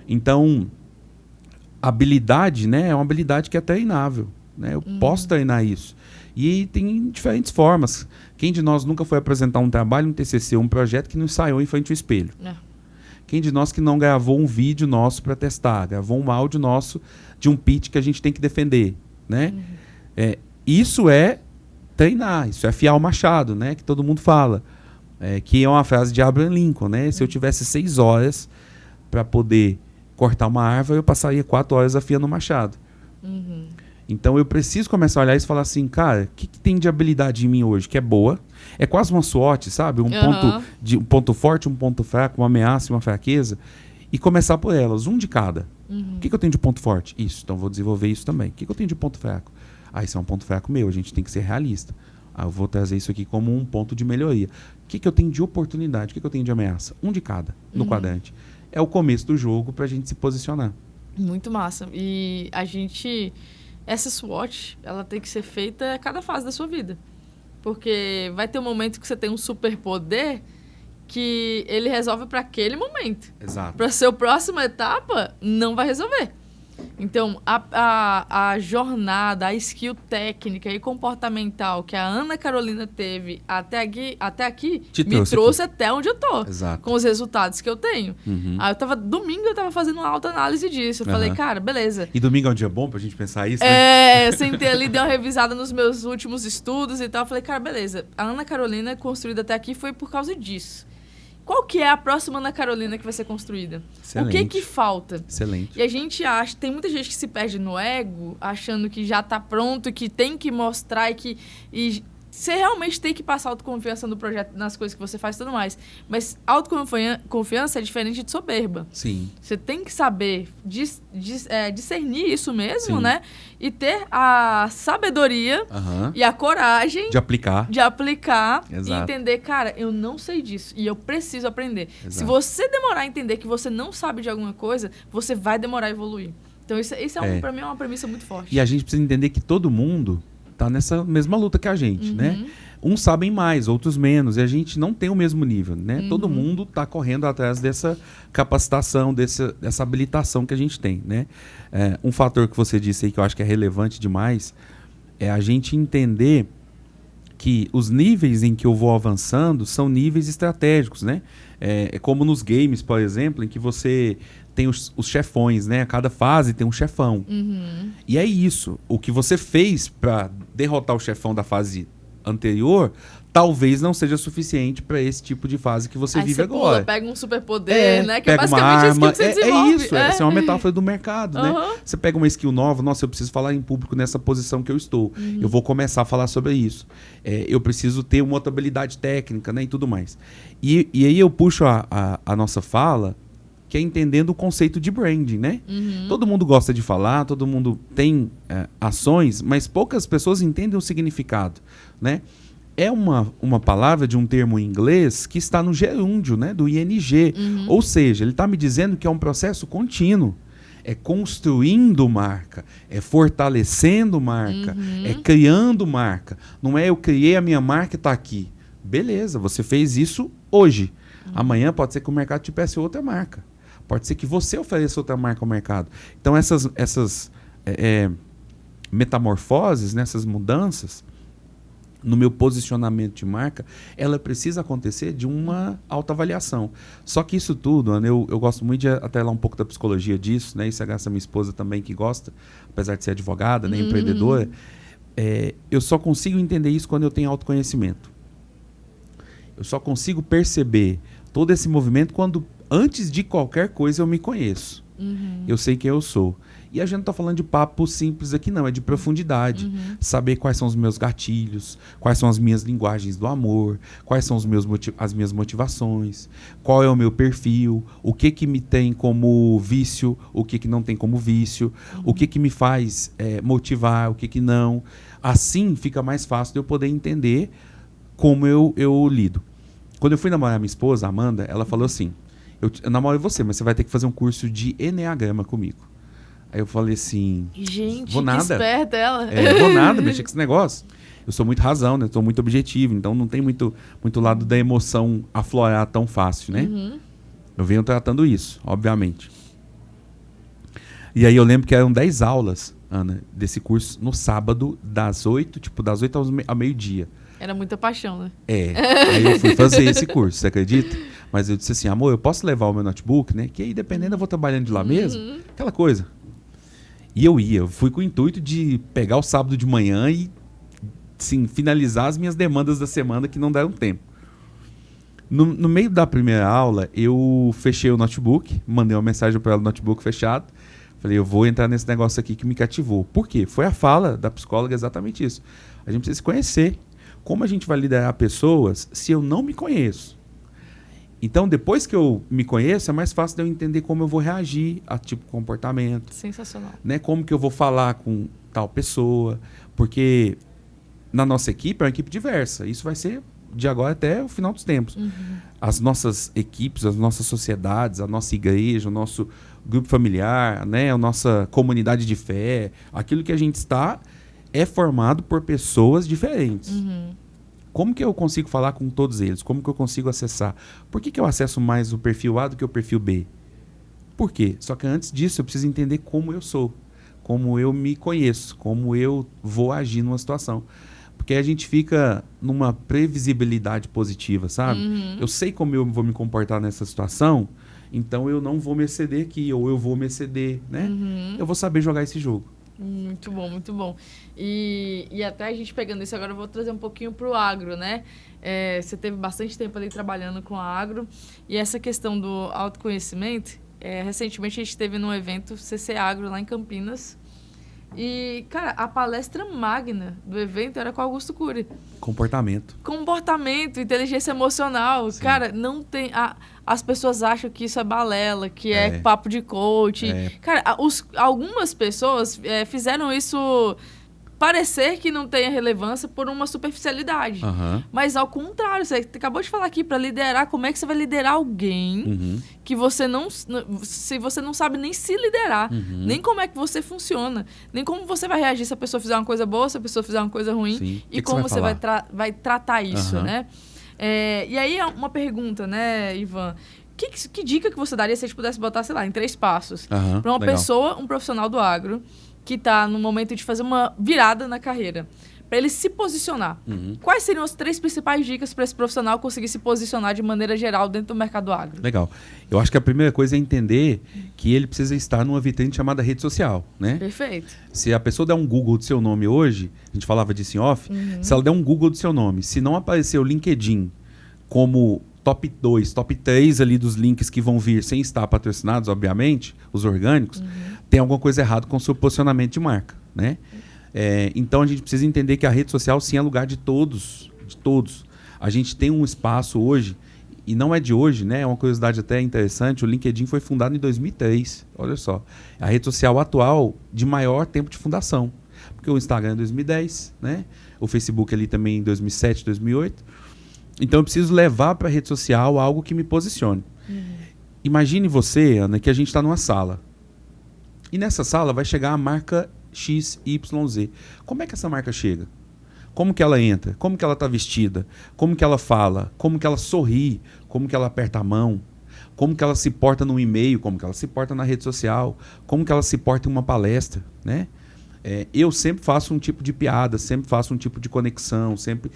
Então, habilidade, né, é uma habilidade que é treinável. Né? Eu posso treinar isso. E tem diferentes formas. Quem de nós nunca foi apresentar um trabalho, um TCC, um projeto que não ensaiou em frente ao espelho? Quem de nós que não gravou um vídeo nosso para testar, gravou um áudio nosso de um pitch que a gente tem que defender? Né? Isso é treinar, isso é afiar o machado, né, que todo mundo fala. Que é uma frase de Abraham Lincoln, né? Se eu tivesse 6 horas para poder cortar uma árvore, eu passaria 4 horas afiando o machado. Então eu preciso começar a olhar isso e falar assim, cara, o que tem de habilidade em mim hoje que é boa? É quase uma SWOT, sabe? Um ponto forte, um ponto fraco, uma ameaça e uma fraqueza. E começar por elas, um de cada. O que eu tenho de ponto forte? Isso, então vou desenvolver isso também. O que eu tenho de ponto fraco? Isso é um ponto fraco meu, a gente tem que ser realista. Eu vou trazer isso aqui como um ponto de melhoria. O que eu tenho de oportunidade? O que eu tenho de ameaça? Um de cada, no quadrante. É o começo do jogo para a gente se posicionar.
Muito massa. E essa SWOT, ela tem que ser feita a cada fase da sua vida. Porque vai ter um momento que você tem um superpoder que ele resolve para aquele momento.
Exato.
Para ser a próxima etapa, não vai resolver. Então, a jornada, a skill técnica e comportamental que a Ana Carolina teve até aqui me trouxe até onde eu tô.
Exato.
Com os resultados que eu tenho. Domingo eu tava fazendo uma autoanálise disso. Eu falei, cara, beleza.
E domingo é um dia bom pra gente pensar isso, né?
Eu sentei ali, dei uma revisada nos meus últimos estudos e tal. Eu falei, cara, beleza. A Ana Carolina construída até aqui foi por causa disso. Qual que é a próxima Ana Carolina que vai ser construída?
Excelente.
O que falta?
Excelente.
E a gente acha, tem muita gente que se perde no ego, achando que já está pronto, que tem que mostrar e você realmente tem que passar autoconfiança no projeto, nas coisas que você faz e tudo mais. Mas autoconfiança é diferente de soberba.
Sim.
Você tem que saber discernir isso mesmo, sim, né? E ter a sabedoria e a coragem
de aplicar.
E entender, cara, eu não sei disso e eu preciso aprender. Exato. Se você demorar a entender que você não sabe de alguma coisa, você vai demorar a evoluir. Então isso para mim é uma premissa muito forte.
E a gente precisa entender que todo mundo tá nessa mesma luta que a gente, né? Uns sabem mais, outros menos, e a gente não tem o mesmo nível, né? Todo mundo tá correndo atrás dessa capacitação, dessa habilitação que a gente tem, né? Um fator que você disse aí que eu acho que é relevante demais é a gente entender que os níveis em que eu vou avançando são níveis estratégicos, né? É como nos games, por exemplo, em que você tem os chefões, né? A cada fase tem um chefão.
Uhum.
E é isso. O que você fez para derrotar o chefão da fase anterior talvez não seja suficiente para esse tipo de fase que você vive agora.
Pula, pega um superpoder, né? Que
pega
é basicamente
uma arma.
isso que você desenvolve.
Isso, essa é uma metáfora do mercado, né?
Uhum.
Você pega uma skill nova, nossa, eu preciso falar em público nessa posição que eu estou. Eu vou começar a falar sobre isso. Eu preciso ter uma outra habilidade técnica, né? E tudo mais. E aí eu puxo a nossa fala, que é entendendo o conceito de branding, né? Todo mundo gosta de falar, todo mundo tem ações, mas poucas pessoas entendem o significado, né? É uma palavra de um termo em inglês que está no gerúndio, né? Do ING. Ou seja, ele está me dizendo que é um processo contínuo. É construindo marca, é fortalecendo marca, é criando marca. Não é eu criei a minha marca e está aqui. Beleza, você fez isso hoje. Amanhã pode ser que o mercado te peça outra marca. Pode ser que você ofereça outra marca ao mercado. Então, essas metamorfoses, né, essas mudanças no meu posicionamento de marca, ela precisa acontecer de uma autoavaliação. Só que isso tudo, Ana, eu gosto muito de atrelar um pouco da psicologia disso, né? Isso é graças à minha esposa também, que gosta, apesar de ser advogada, né, empreendedora. Eu só consigo entender isso quando eu tenho autoconhecimento. Eu só consigo perceber todo esse movimento quando, antes de qualquer coisa, eu me conheço. Eu sei quem eu sou. E a gente não está falando de papo simples aqui, não. É de profundidade. Saber quais são os meus gatilhos, quais são as minhas linguagens do amor, quais são as minhas motivações, qual é o meu perfil, o que me tem como vício, o que não tem como vício, o que me faz motivar, o que não. Assim fica mais fácil de eu poder entender como eu lido. Quando eu fui namorar minha esposa, a Amanda, ela falou assim, eu namoro você, mas você vai ter que fazer um curso de Enneagrama comigo. Aí eu falei assim,
gente,
vou nada.
Que esperta ela.
Vou nada mexer com esse negócio. Eu sou muito razão, né? Sou muito objetivo, então não tem muito lado da emoção aflorar tão fácil, né? Eu venho tratando isso, obviamente. E aí eu lembro que eram 10 aulas, Ana, desse curso no sábado, das 8 ao meio-dia.
Era muita paixão, né?
Aí eu fui fazer esse curso, você acredita? Mas eu disse assim, amor, eu posso levar o meu notebook, né? Que aí, dependendo, eu vou trabalhando de lá mesmo. Aquela coisa. E eu fui com o intuito de pegar o sábado de manhã e, sim, finalizar as minhas demandas da semana que não deram tempo. No meio da primeira aula, eu fechei o notebook, mandei uma mensagem para ela no notebook fechado. Falei, eu vou entrar nesse negócio aqui que me cativou. Por quê? Foi a fala da psicóloga exatamente isso. A gente precisa se conhecer. Como a gente vai liderar pessoas se eu não me conheço? Então, depois que eu me conheço, é mais fácil de eu entender como eu vou reagir a tipo de comportamento.
Sensacional.
Né? Como que eu vou falar com tal pessoa. Porque na nossa equipe é uma equipe diversa. Isso vai ser de agora até o final dos tempos. As nossas equipes, as nossas sociedades, a nossa igreja, o nosso grupo familiar, né? A nossa comunidade de fé, aquilo que a gente está é formado por pessoas diferentes. Como que eu consigo falar com todos eles? Como que eu consigo acessar? Por que eu acesso mais o perfil A do que o perfil B? Por quê? Só que antes disso eu preciso entender como eu sou, como eu me conheço, como eu vou agir numa situação. Porque a gente fica numa previsibilidade positiva, sabe? Eu sei como eu vou me comportar nessa situação, então eu não vou me exceder aqui, ou eu vou me exceder, né? Eu vou saber jogar esse jogo.
Muito bom, muito bom. E até a gente pegando isso agora, eu vou trazer um pouquinho para o agro, né? Você teve bastante tempo ali trabalhando com a agro, e essa questão do autoconhecimento, recentemente a gente teve num evento CC Agro lá em Campinas, e, cara, a palestra magna do evento era com Augusto Cury. Comportamento, inteligência emocional. Sim. Cara, não tem... As pessoas acham que isso é balela, que é papo de coach. Cara, algumas pessoas fizeram isso parecer que não tem relevância por uma superficialidade. Mas, ao contrário, você acabou de falar aqui, para liderar, como é que você vai liderar alguém que você não... Se você não sabe nem se liderar, nem como é que você funciona, nem como você vai reagir se a pessoa fizer uma coisa boa, se a pessoa fizer uma coisa ruim, Sim. e como você vai tratar isso, né? E aí, uma pergunta, né, Ivan? Que dica que você daria se a gente pudesse botar, sei lá, em 3 passos? Para uma pessoa, um profissional do agro, que está no momento de fazer uma virada na carreira. para ele se posicionar. Quais seriam as 3 principais dicas para esse profissional conseguir se posicionar de maneira geral dentro do mercado agro?
Legal. Eu acho que a primeira coisa é entender que ele precisa estar numa vitrine chamada rede social, né?
Perfeito.
Se a pessoa der um Google do seu nome hoje, a gente falava disso em off, se ela der um Google do seu nome, se não aparecer o LinkedIn como top 2, top 3 ali dos links que vão vir sem estar patrocinados, obviamente, os orgânicos, tem alguma coisa errada com o seu posicionamento de marca, né? Então a gente precisa entender que a rede social sim é lugar de todos, de todos. A gente tem um espaço hoje, e não é de hoje, né? É uma curiosidade até interessante, o LinkedIn foi fundado em 2003, olha só. A rede social atual de maior tempo de fundação, porque o Instagram é em 2010, né? O Facebook ali também em 2007, 2008. Então eu preciso levar para a rede social algo que me posicione. Imagine você, Ana, que a gente está numa sala. E nessa sala vai chegar a marca XYZ. Como é que essa marca chega? Como que ela entra? Como que ela está vestida? Como que ela fala? Como que ela sorri? Como que ela aperta a mão? Como que ela se porta no e-mail? Como que ela se porta na rede social? Como que ela se porta em uma palestra? Né? Eu sempre faço um tipo de piada, sempre faço um tipo de conexão, sempre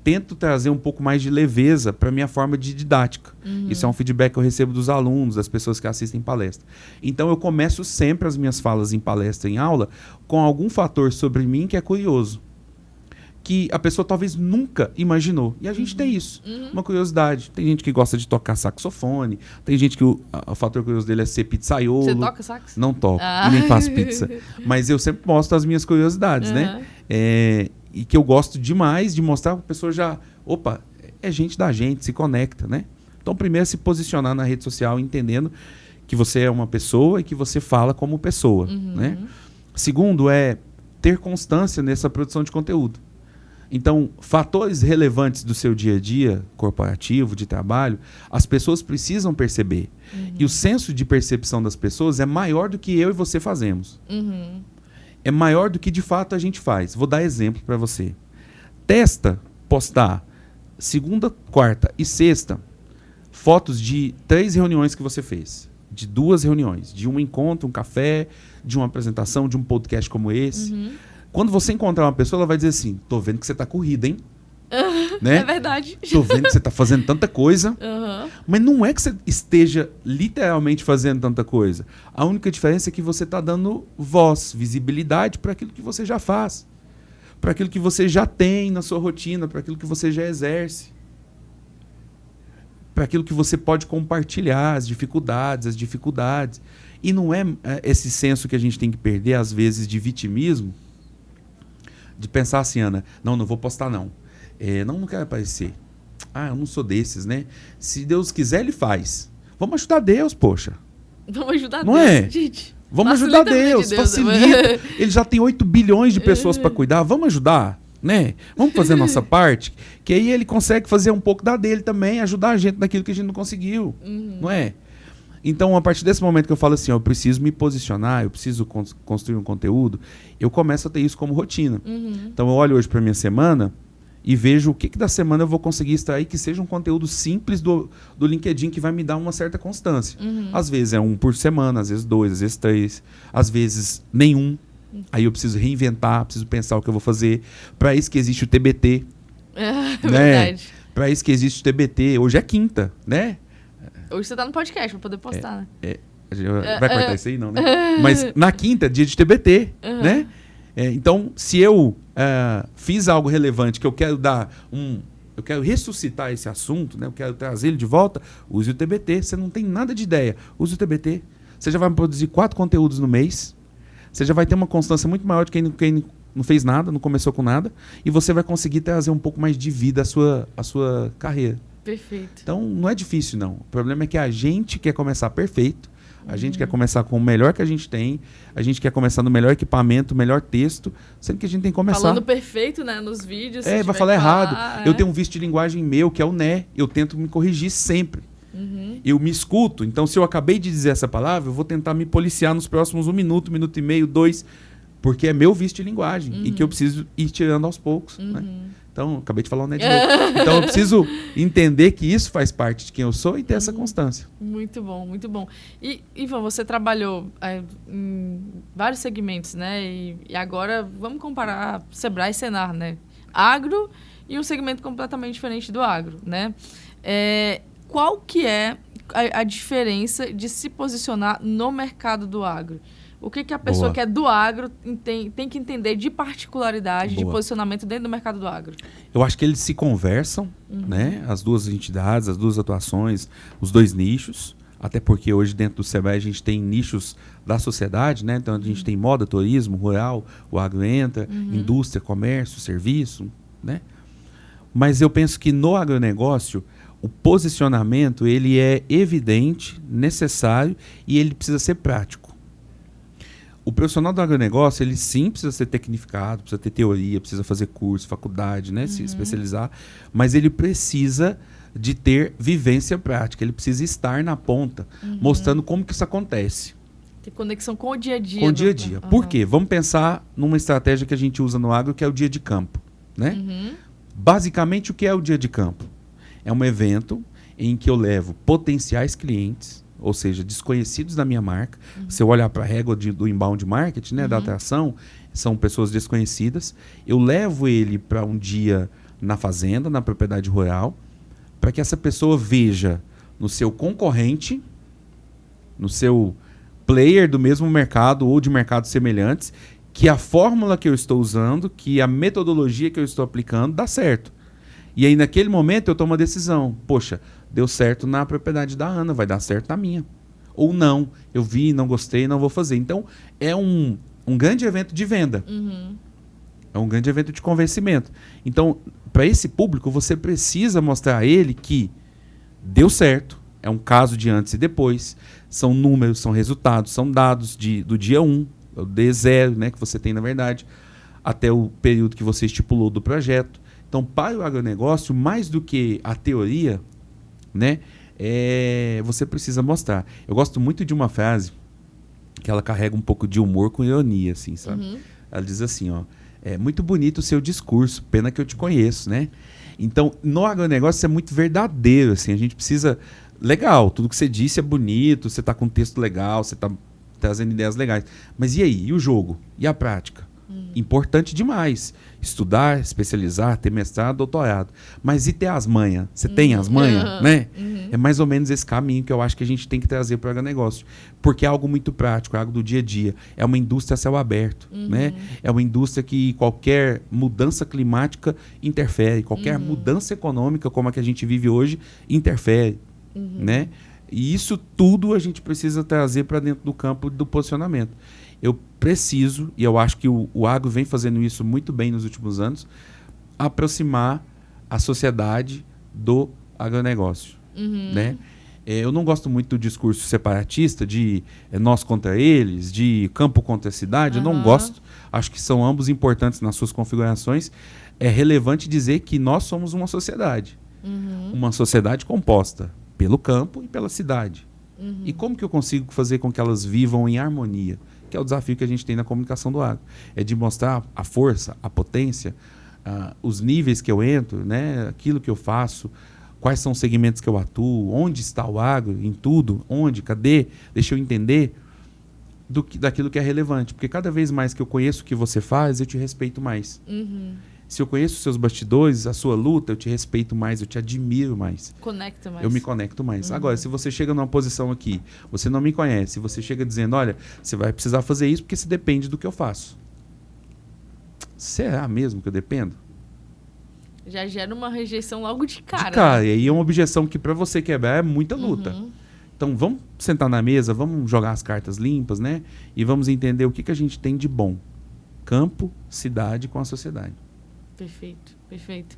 tento trazer um pouco mais de leveza para a minha forma de didática. Isso é um feedback que eu recebo dos alunos, das pessoas que assistem palestra. Então eu começo sempre as minhas falas em palestra, em aula, com algum fator sobre mim que é curioso, que a pessoa talvez nunca imaginou. E a gente tem isso, uma curiosidade. Tem gente que gosta de tocar saxofone, tem gente que o fator curioso dele é ser pizzaiolo.
Você toca sax?
Não toco, e nem faço pizza. Mas eu sempre mostro as minhas curiosidades, né? E que eu gosto demais de mostrar para a pessoa já... Opa, é gente da gente, se conecta, né? Então, primeiro é se posicionar na rede social, entendendo que você é uma pessoa e que você fala como pessoa, né? Segundo é ter constância nessa produção de conteúdo. Então, fatores relevantes do seu dia a dia corporativo, de trabalho, as pessoas precisam perceber. E o senso de percepção das pessoas é maior do que eu e você fazemos. É maior do que de fato a gente faz. Vou dar exemplo para você. Testa postar segunda, quarta e sexta fotos de 3 reuniões que você fez. De 2 reuniões. De um encontro, um café, de uma apresentação, de um podcast como esse. Quando você encontrar uma pessoa, ela vai dizer assim, tô vendo que você tá corrida, hein? Né?
É verdade.
Tô vendo que você tá fazendo tanta coisa. Mas não é que você esteja literalmente fazendo tanta coisa. A única diferença é que você tá dando voz, visibilidade para aquilo que você já faz. Para aquilo que você já tem na sua rotina, para aquilo que você já exerce. Para aquilo que você pode compartilhar, as dificuldades. E não é esse senso que a gente tem que perder, às vezes, de vitimismo, de pensar assim, Ana, não vou postar não. Não quero aparecer. Eu não sou desses, né? Se Deus quiser, Ele faz. Vamos ajudar Deus, poxa.
Vamos ajudar
não
Deus,
é?
gente.
Vamos ajudar Deus, facilita. Ele já tem 8 bilhões de pessoas para cuidar, vamos ajudar, né? Vamos fazer a nossa parte, que aí Ele consegue fazer um pouco da dele também, ajudar a gente naquilo que a gente não conseguiu, não é? Então, a partir desse momento que eu falo assim, eu preciso me posicionar, eu preciso construir um conteúdo, eu começo a ter isso como rotina. Então, eu olho hoje para minha semana e vejo o que da semana eu vou conseguir extrair que seja um conteúdo simples do LinkedIn que vai me dar uma certa constância. Às vezes é 1 por semana, às vezes 2, às vezes 3, às vezes nenhum. Aí eu preciso reinventar, preciso pensar o que eu vou fazer. Para isso que existe o TBT. Né?
Verdade.
Para isso que existe o TBT. Hoje é quinta, né?
Hoje você tá no podcast pra poder postar, né?
Vai cortar isso aí, não, né? Mas na quinta é dia de TBT, né? Então, se eu fiz algo relevante, que eu quero eu quero ressuscitar esse assunto, né? Eu quero trazer ele de volta, use o TBT. Você não tem nada de ideia, use o TBT. Você já vai produzir 4 conteúdos no mês. Você já vai ter uma constância muito maior de quem não fez nada, não começou com nada. E você vai conseguir trazer um pouco mais de vida à sua carreira.
Perfeito.
Então, não é difícil, não. O problema é que a gente quer começar perfeito, a gente quer começar com o melhor que a gente tem, a gente quer começar no melhor equipamento, melhor texto, sendo que a gente tem que começar...
Falando perfeito, né, nos vídeos.
Vai falar errado. Eu tenho um vício de linguagem meu, que é o né. Eu tento me corrigir sempre. Eu me escuto. Então, se eu acabei de dizer essa palavra, eu vou tentar me policiar nos próximos 1 minuto, 1 minuto e meio, 2, porque é meu vício de linguagem e que eu preciso ir tirando aos poucos. Né? Então, acabei de falar o network. Então, eu preciso entender que isso faz parte de quem eu sou e ter essa constância.
Muito bom, muito bom. E, Ivan, você trabalhou em vários segmentos, né? E agora, vamos comparar Sebrae e Senar, né? Agro e um segmento completamente diferente do agro, né? Qual que é a diferença de se posicionar no mercado do agro? O que a pessoa que é do agro tem que entender de particularidade, de posicionamento dentro do mercado do agro?
Eu acho que eles se conversam, né? As duas entidades, as duas atuações, os dois nichos. Até porque hoje dentro do Sebrae a gente tem nichos da sociedade, né? Então a gente tem moda, turismo, rural, o agro entra, indústria, comércio, serviço, né? Mas eu penso que no agronegócio o posicionamento ele é evidente, necessário e ele precisa ser prático. O profissional do agronegócio, ele sim precisa ser tecnificado, precisa ter teoria, precisa fazer curso, faculdade, né? Se especializar, mas ele precisa de ter vivência prática, ele precisa estar na ponta, mostrando como que isso acontece.
Ter conexão com o dia a dia.
Com o dia a dia. Por quê? Vamos pensar numa estratégia que a gente usa no agro, que é o dia de campo, né? Basicamente, o que é o dia de campo? É um evento em que eu levo potenciais clientes, ou seja, desconhecidos da minha marca. Se eu olhar para a régua do inbound marketing, né, da atração, são pessoas desconhecidas. Eu levo ele para um dia na fazenda, na propriedade rural, para que essa pessoa veja no seu concorrente, no seu player do mesmo mercado ou de mercados semelhantes, que a fórmula que eu estou usando, que a metodologia que eu estou aplicando dá certo. E aí, naquele momento, eu tomo a decisão. Poxa, deu certo na propriedade da Ana, vai dar certo na minha. Ou não, eu vi, não gostei, não vou fazer. Então, é um grande evento de venda. É um grande evento de convencimento. Então, para esse público, você precisa mostrar a ele que deu certo. É um caso de antes e depois. São números, são resultados, são dados do dia 1, o D0, né, que você tem, na verdade, até o período que você estipulou do projeto. Então, para o agronegócio, mais do que a teoria, né, você precisa mostrar. Eu gosto muito de uma frase que ela carrega um pouco de humor com ironia, assim, sabe? Ela diz assim, ó, é muito bonito o seu discurso, pena que eu te conheço, né? Então, no agronegócio, isso é muito verdadeiro, assim, a gente precisa... Legal, tudo que você disse é bonito, você está com um texto legal, você está trazendo ideias legais. Mas e aí? E o jogo? E a prática? Importante demais. Estudar, especializar, ter mestrado, doutorado. Mas e ter as manhas? Você tem as manhas, né? É mais ou menos esse caminho que eu acho que a gente tem que trazer para o agronegócio. Porque é algo muito prático, é algo do dia a dia. É uma indústria a céu aberto, né? É uma indústria que qualquer mudança climática interfere. Qualquer mudança econômica, como a que a gente vive hoje, interfere, né? E isso tudo a gente precisa trazer para dentro do campo do posicionamento. Eu preciso, e eu acho que o agro vem fazendo isso muito bem nos últimos anos, aproximar a sociedade do agronegócio, né? Eu não gosto muito do discurso separatista de nós contra eles, de campo contra a cidade, eu não gosto. Acho que são ambos importantes nas suas configurações. É relevante dizer que nós somos uma sociedade. Uma sociedade composta pelo campo e pela cidade. E como que eu consigo fazer com que elas vivam em harmonia? Que é o desafio que a gente tem na comunicação do agro. É de mostrar a força, a potência, os níveis que eu entro, né? Aquilo que eu faço, quais são os segmentos que eu atuo, onde está o agro, em tudo, onde, cadê? Deixa eu entender daquilo que é relevante. Porque cada vez mais que eu conheço o que você faz, eu te respeito mais. Se eu conheço os seus bastidores, a sua luta, eu te respeito mais, eu te admiro mais.
Conecta mais.
Eu me conecto mais. Agora, se você chega numa posição aqui, você não me conhece, você chega dizendo, olha, você vai precisar fazer isso porque você depende do que eu faço. Será mesmo que eu dependo?
Já gera uma rejeição logo de cara.
De cara, e aí é uma objeção que para você quebrar é muita luta. Então, vamos sentar na mesa, vamos jogar as cartas limpas, né? E vamos entender o que a gente tem de bom. Campo, cidade com a sociedade.
Perfeito, perfeito.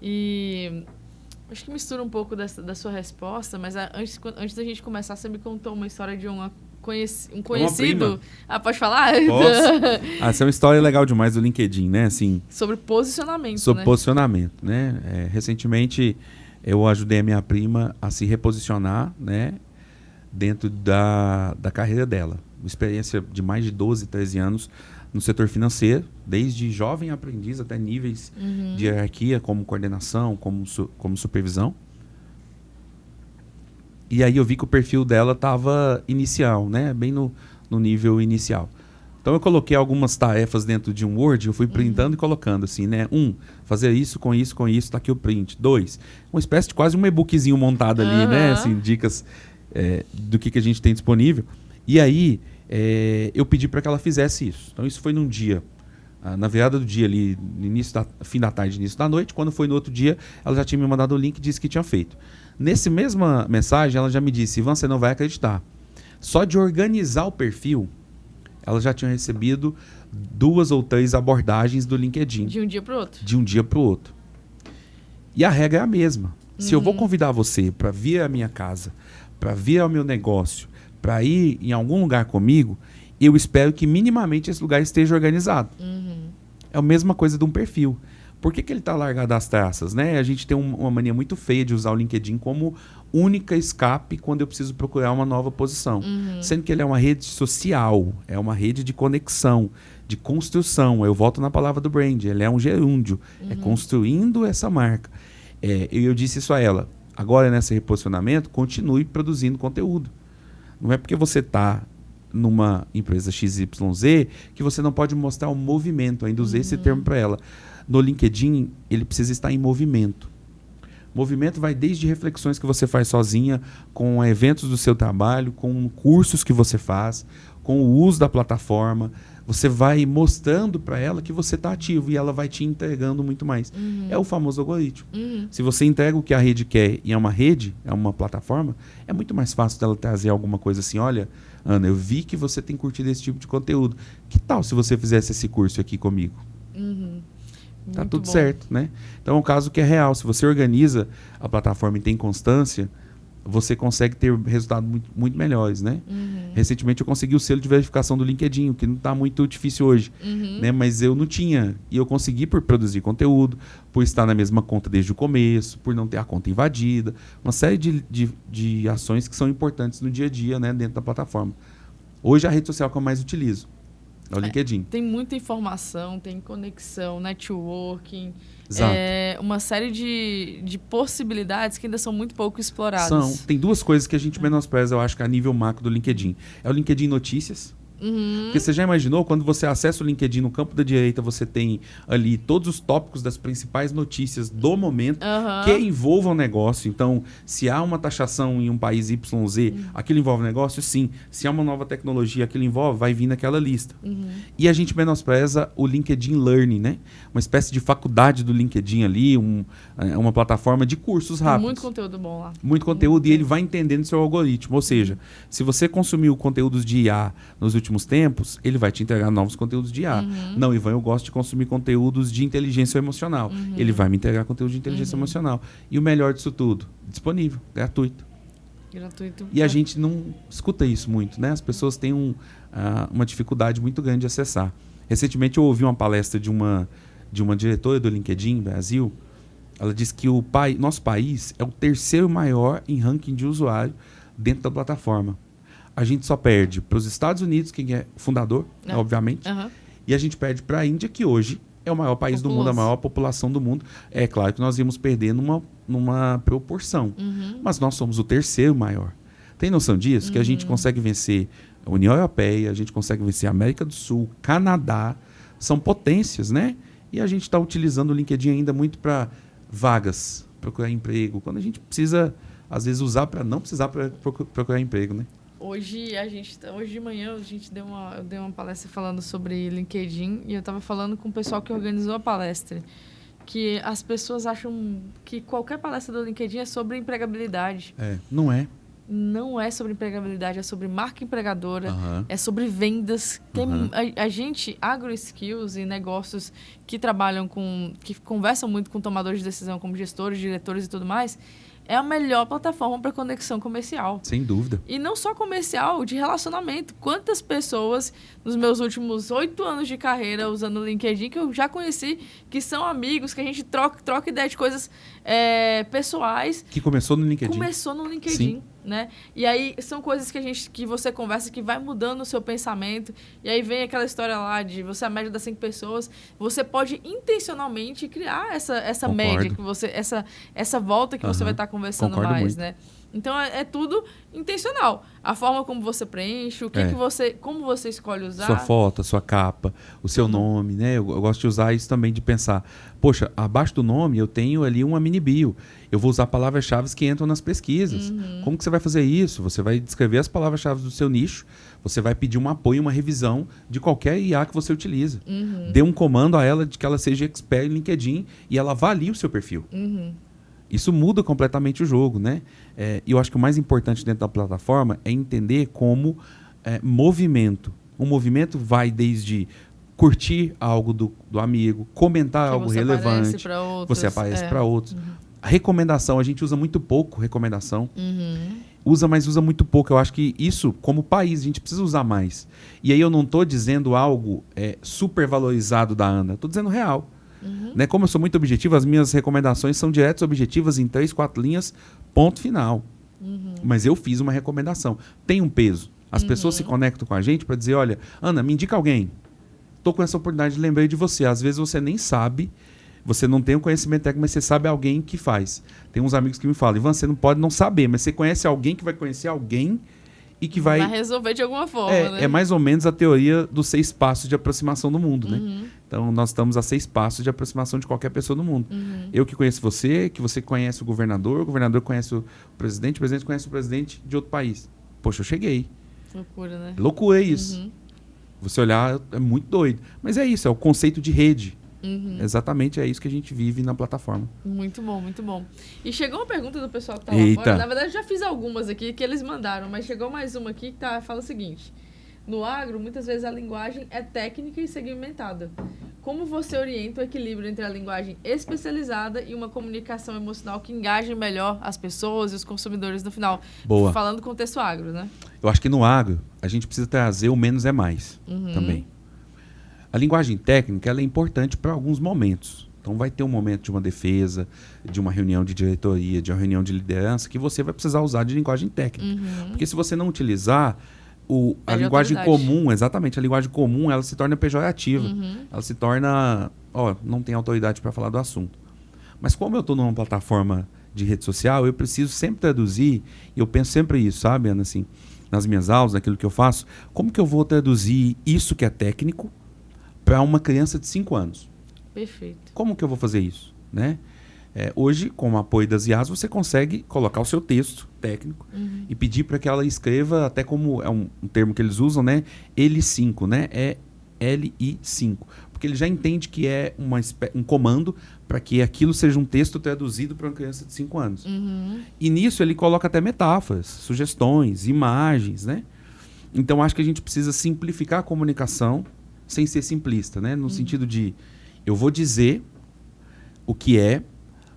E acho que mistura um pouco da sua resposta, mas antes da gente começar, você me contou uma história de um conhecido. Pode falar?
Posso? Essa é uma história legal demais do LinkedIn, né? Assim,
sobre posicionamento,
sobre posicionamento, né? Recentemente, eu ajudei a minha prima a se reposicionar, né? Dentro da carreira dela. Uma experiência de mais de 12, 13 anos no setor financeiro, desde jovem aprendiz até níveis de hierarquia, como coordenação, como supervisão. E aí eu vi que o perfil dela estava inicial, né? Bem no nível inicial. Então eu coloquei algumas tarefas dentro de um Word, eu fui printando e colocando assim, né? 1, fazer isso, tá aqui o print. 2, uma espécie de quase um e-bookzinho montado ali, né? Assim, dicas do que a gente tem disponível. E aí eu pedi para que ela fizesse isso. Então isso foi num dia, na virada do dia ali, fim da tarde, início da noite. Quando foi no outro dia, ela já tinha me mandado o link e disse que tinha feito. Nessa mesma mensagem, ela já me disse: Ivan, você não vai acreditar. Só de organizar o perfil, ela já tinha recebido 2 ou 3 abordagens do LinkedIn.
De um dia para o outro.
De um dia para o outro. E a regra é a mesma. Se eu vou convidar você para vir à minha casa, para vir ao meu negócio, para ir em algum lugar comigo, eu espero que minimamente esse lugar esteja organizado. É a mesma coisa de um perfil. Por que ele está largado às traças, né? A gente tem uma mania muito feia de usar o LinkedIn como única escape quando eu preciso procurar uma nova posição. Sendo que ele é uma rede social, é uma rede de conexão, de construção. Eu volto na palavra do brand, ele é um gerúndio, é construindo essa marca. Eu disse isso a ela: agora nesse reposicionamento, continue produzindo conteúdo. Não é porque você está numa empresa XYZ que você não pode mostrar o movimento. Ainda usei esse termo para ela. No LinkedIn, ele precisa estar em movimento. Movimento vai desde reflexões que você faz sozinha, com eventos do seu trabalho, com cursos que você faz, com o uso da plataforma. Você vai mostrando para ela que você está ativo e ela vai te entregando muito mais. É o famoso algoritmo. Se você entrega o que a rede quer e é uma rede, é uma plataforma, é muito mais fácil dela trazer alguma coisa assim: olha, Ana, eu vi que você tem curtido esse tipo de conteúdo. Que tal se você fizesse esse curso aqui comigo? Tá tudo bom. Certo, né? Então é um caso que é real. Se você organiza a plataforma e tem constância, você consegue ter resultados muito, muito melhores, né? Recentemente eu consegui o selo de verificação do LinkedIn, que não está muito difícil hoje, né? Mas eu não tinha. E eu consegui por produzir conteúdo, por estar na mesma conta desde o começo, por não ter a conta invadida. Uma série de ações que são importantes no dia a dia, né? Dentro da plataforma. Hoje a rede social que eu mais utilizo é o LinkedIn.
Tem muita informação, tem conexão, networking,
Exato.
Uma série de possibilidades que ainda são muito pouco exploradas.
Tem 2 coisas que a gente menospreza, eu acho, que é a nível macro do LinkedIn. É o LinkedIn Notícias. Porque você já imaginou, quando você acessa o LinkedIn, no campo da direita, você tem ali todos os tópicos das principais notícias do momento que envolvam o negócio. Então, se há uma taxação em um país YZ, aquilo envolve o negócio? Sim. Se há uma nova tecnologia, aquilo envolve, vai vir naquela lista. E a gente menospreza o LinkedIn Learning, né? Uma espécie de faculdade do LinkedIn ali, uma plataforma de cursos rápidos.
Muito conteúdo bom lá.
Muito conteúdo, e ele vai entendendo seu algoritmo. Ou seja, se você consumiu conteúdos de IA nos últimos tempos, ele vai te entregar novos conteúdos de IA. Não, Ivan, eu gosto de consumir conteúdos de inteligência emocional. Ele vai me entregar conteúdo de inteligência emocional. E o melhor disso tudo, disponível, gratuito. E a gente não escuta isso muito, né? As pessoas têm uma dificuldade muito grande de acessar. Recentemente eu ouvi uma palestra de uma diretora do LinkedIn Brasil. Ela disse que nosso país é o 3º maior em ranking de usuário dentro da plataforma. A gente só perde para os Estados Unidos, quem é fundador, obviamente, e a gente perde para a Índia, que hoje é o maior país do mundo, a maior população do mundo. É claro que nós íamos perder numa proporção, mas nós somos o 3º maior. Tem noção disso? Que a gente consegue vencer a União Europeia, a gente consegue vencer a América do Sul, Canadá, são potências, né? E a gente está utilizando o LinkedIn ainda muito para vagas, procurar emprego, quando a gente precisa, às vezes, usar para não precisar procurar emprego, né?
Hoje de manhã eu dei uma palestra falando sobre LinkedIn e eu estava falando com o pessoal que organizou a palestra, que as pessoas acham que qualquer palestra do LinkedIn é sobre empregabilidade.
Não é.
Não é sobre empregabilidade, é sobre marca empregadora, é sobre vendas. A gente, AgroSkills e negócios que trabalham que conversam muito com tomadores de decisão, como gestores, diretores e tudo mais, é a melhor plataforma para conexão comercial.
Sem dúvida.
E não só comercial, de relacionamento. Quantas pessoas, nos meus últimos 8 anos de carreira usando o LinkedIn, que eu já conheci, que são amigos, que a gente troca ideia de coisas pessoais.
Que começou no LinkedIn.
Começou no LinkedIn. né? E aí são coisas que você conversa que vai mudando o seu pensamento. E aí vem aquela história lá de você é a média das 5 pessoas. Você pode intencionalmente criar essa média, que você, essa volta que você vai estar conversando mais, muito. Né? Então é tudo intencional. A forma como você preenche, o que você, como você escolhe usar.
Sua foto, a sua capa, o seu nome, né? Eu gosto de usar isso também, de pensar, poxa, abaixo do nome eu tenho ali uma mini bio. Eu vou usar palavras-chave que entram nas pesquisas. Como que você vai fazer isso? Você vai descrever as palavras-chave do seu nicho, você vai pedir um apoio, uma revisão de qualquer IA que você utiliza. Dê um comando a ela de que ela seja expert em LinkedIn e ela avalie o seu perfil. Isso muda completamente o jogo, né? E eu acho que o mais importante dentro da plataforma é entender como movimento. Um movimento vai desde curtir algo do amigo, comentar algo relevante. Você aparece para outros. A recomendação, a gente usa muito pouco recomendação. Mas usa muito pouco. Eu acho que isso, como país, a gente precisa usar mais. E aí eu não estou dizendo algo super valorizado da Ana. Estou dizendo real. Né? Como eu sou muito objetivo, as minhas recomendações são diretas, objetivas, em 3, 4 linhas, ponto final. Mas eu fiz uma recomendação. Tem um peso. As pessoas se conectam com a gente para dizer, olha, Ana, me indica alguém. Estou com essa oportunidade, lembrei de você. Às vezes você nem sabe, você não tem o conhecimento técnico, mas você sabe alguém que faz. Tem uns amigos que me falam, Ivan, você não pode não saber, mas você conhece alguém que vai conhecer alguém e que vai
resolver de alguma forma, né?
É mais ou menos a teoria dos 6 passos de aproximação do mundo, né? Então, nós estamos a 6 passos de aproximação de qualquer pessoa do mundo. Eu que conheço você, que você conhece o governador conhece o presidente conhece o presidente de outro país. Poxa, eu cheguei.
Loucura, né?
Loucura é isso. Você olhar, é muito doido. Mas é isso, é o conceito de rede. Exatamente, é isso que a gente vive na plataforma.
Muito bom, muito bom. E chegou uma pergunta do pessoal que tá lá fora. Na verdade, eu já fiz algumas aqui que eles mandaram, mas chegou mais uma aqui que fala o seguinte. No agro, muitas vezes a linguagem é técnica e segmentada. Como você orienta o equilíbrio entre a linguagem especializada e uma comunicação emocional que engaje melhor as pessoas e os consumidores no final?
Boa.
Falando do contexto agro, né?
Eu acho que no agro, a gente precisa trazer o menos é mais também. A linguagem técnica ela é importante para alguns momentos. Então vai ter um momento de uma defesa, de uma reunião de diretoria, de uma reunião de liderança, que você vai precisar usar de linguagem técnica. Porque se você não utilizar, a linguagem comum, exatamente, a linguagem comum, ela se torna pejorativa. Ela se torna, não tem autoridade para falar do assunto. Mas como eu estou numa plataforma de rede social, eu preciso sempre traduzir, e eu penso sempre isso, sabe, Ana, assim, nas minhas aulas, naquilo que eu faço, como que eu vou traduzir isso que é técnico para uma criança de 5 anos.
Perfeito.
Como que eu vou fazer isso? Né? Hoje, com o apoio das IAs, você consegue colocar o seu texto técnico e pedir para que ela escreva, até como é um termo que eles usam, né? L5, né? É LI5. Porque ele já entende que é um comando para que aquilo seja um texto traduzido para uma criança de 5 anos. E nisso ele coloca até metáforas, sugestões, imagens, né? Então, acho que a gente precisa simplificar a comunicação sem ser simplista, né? No sentido de, eu vou dizer o que é,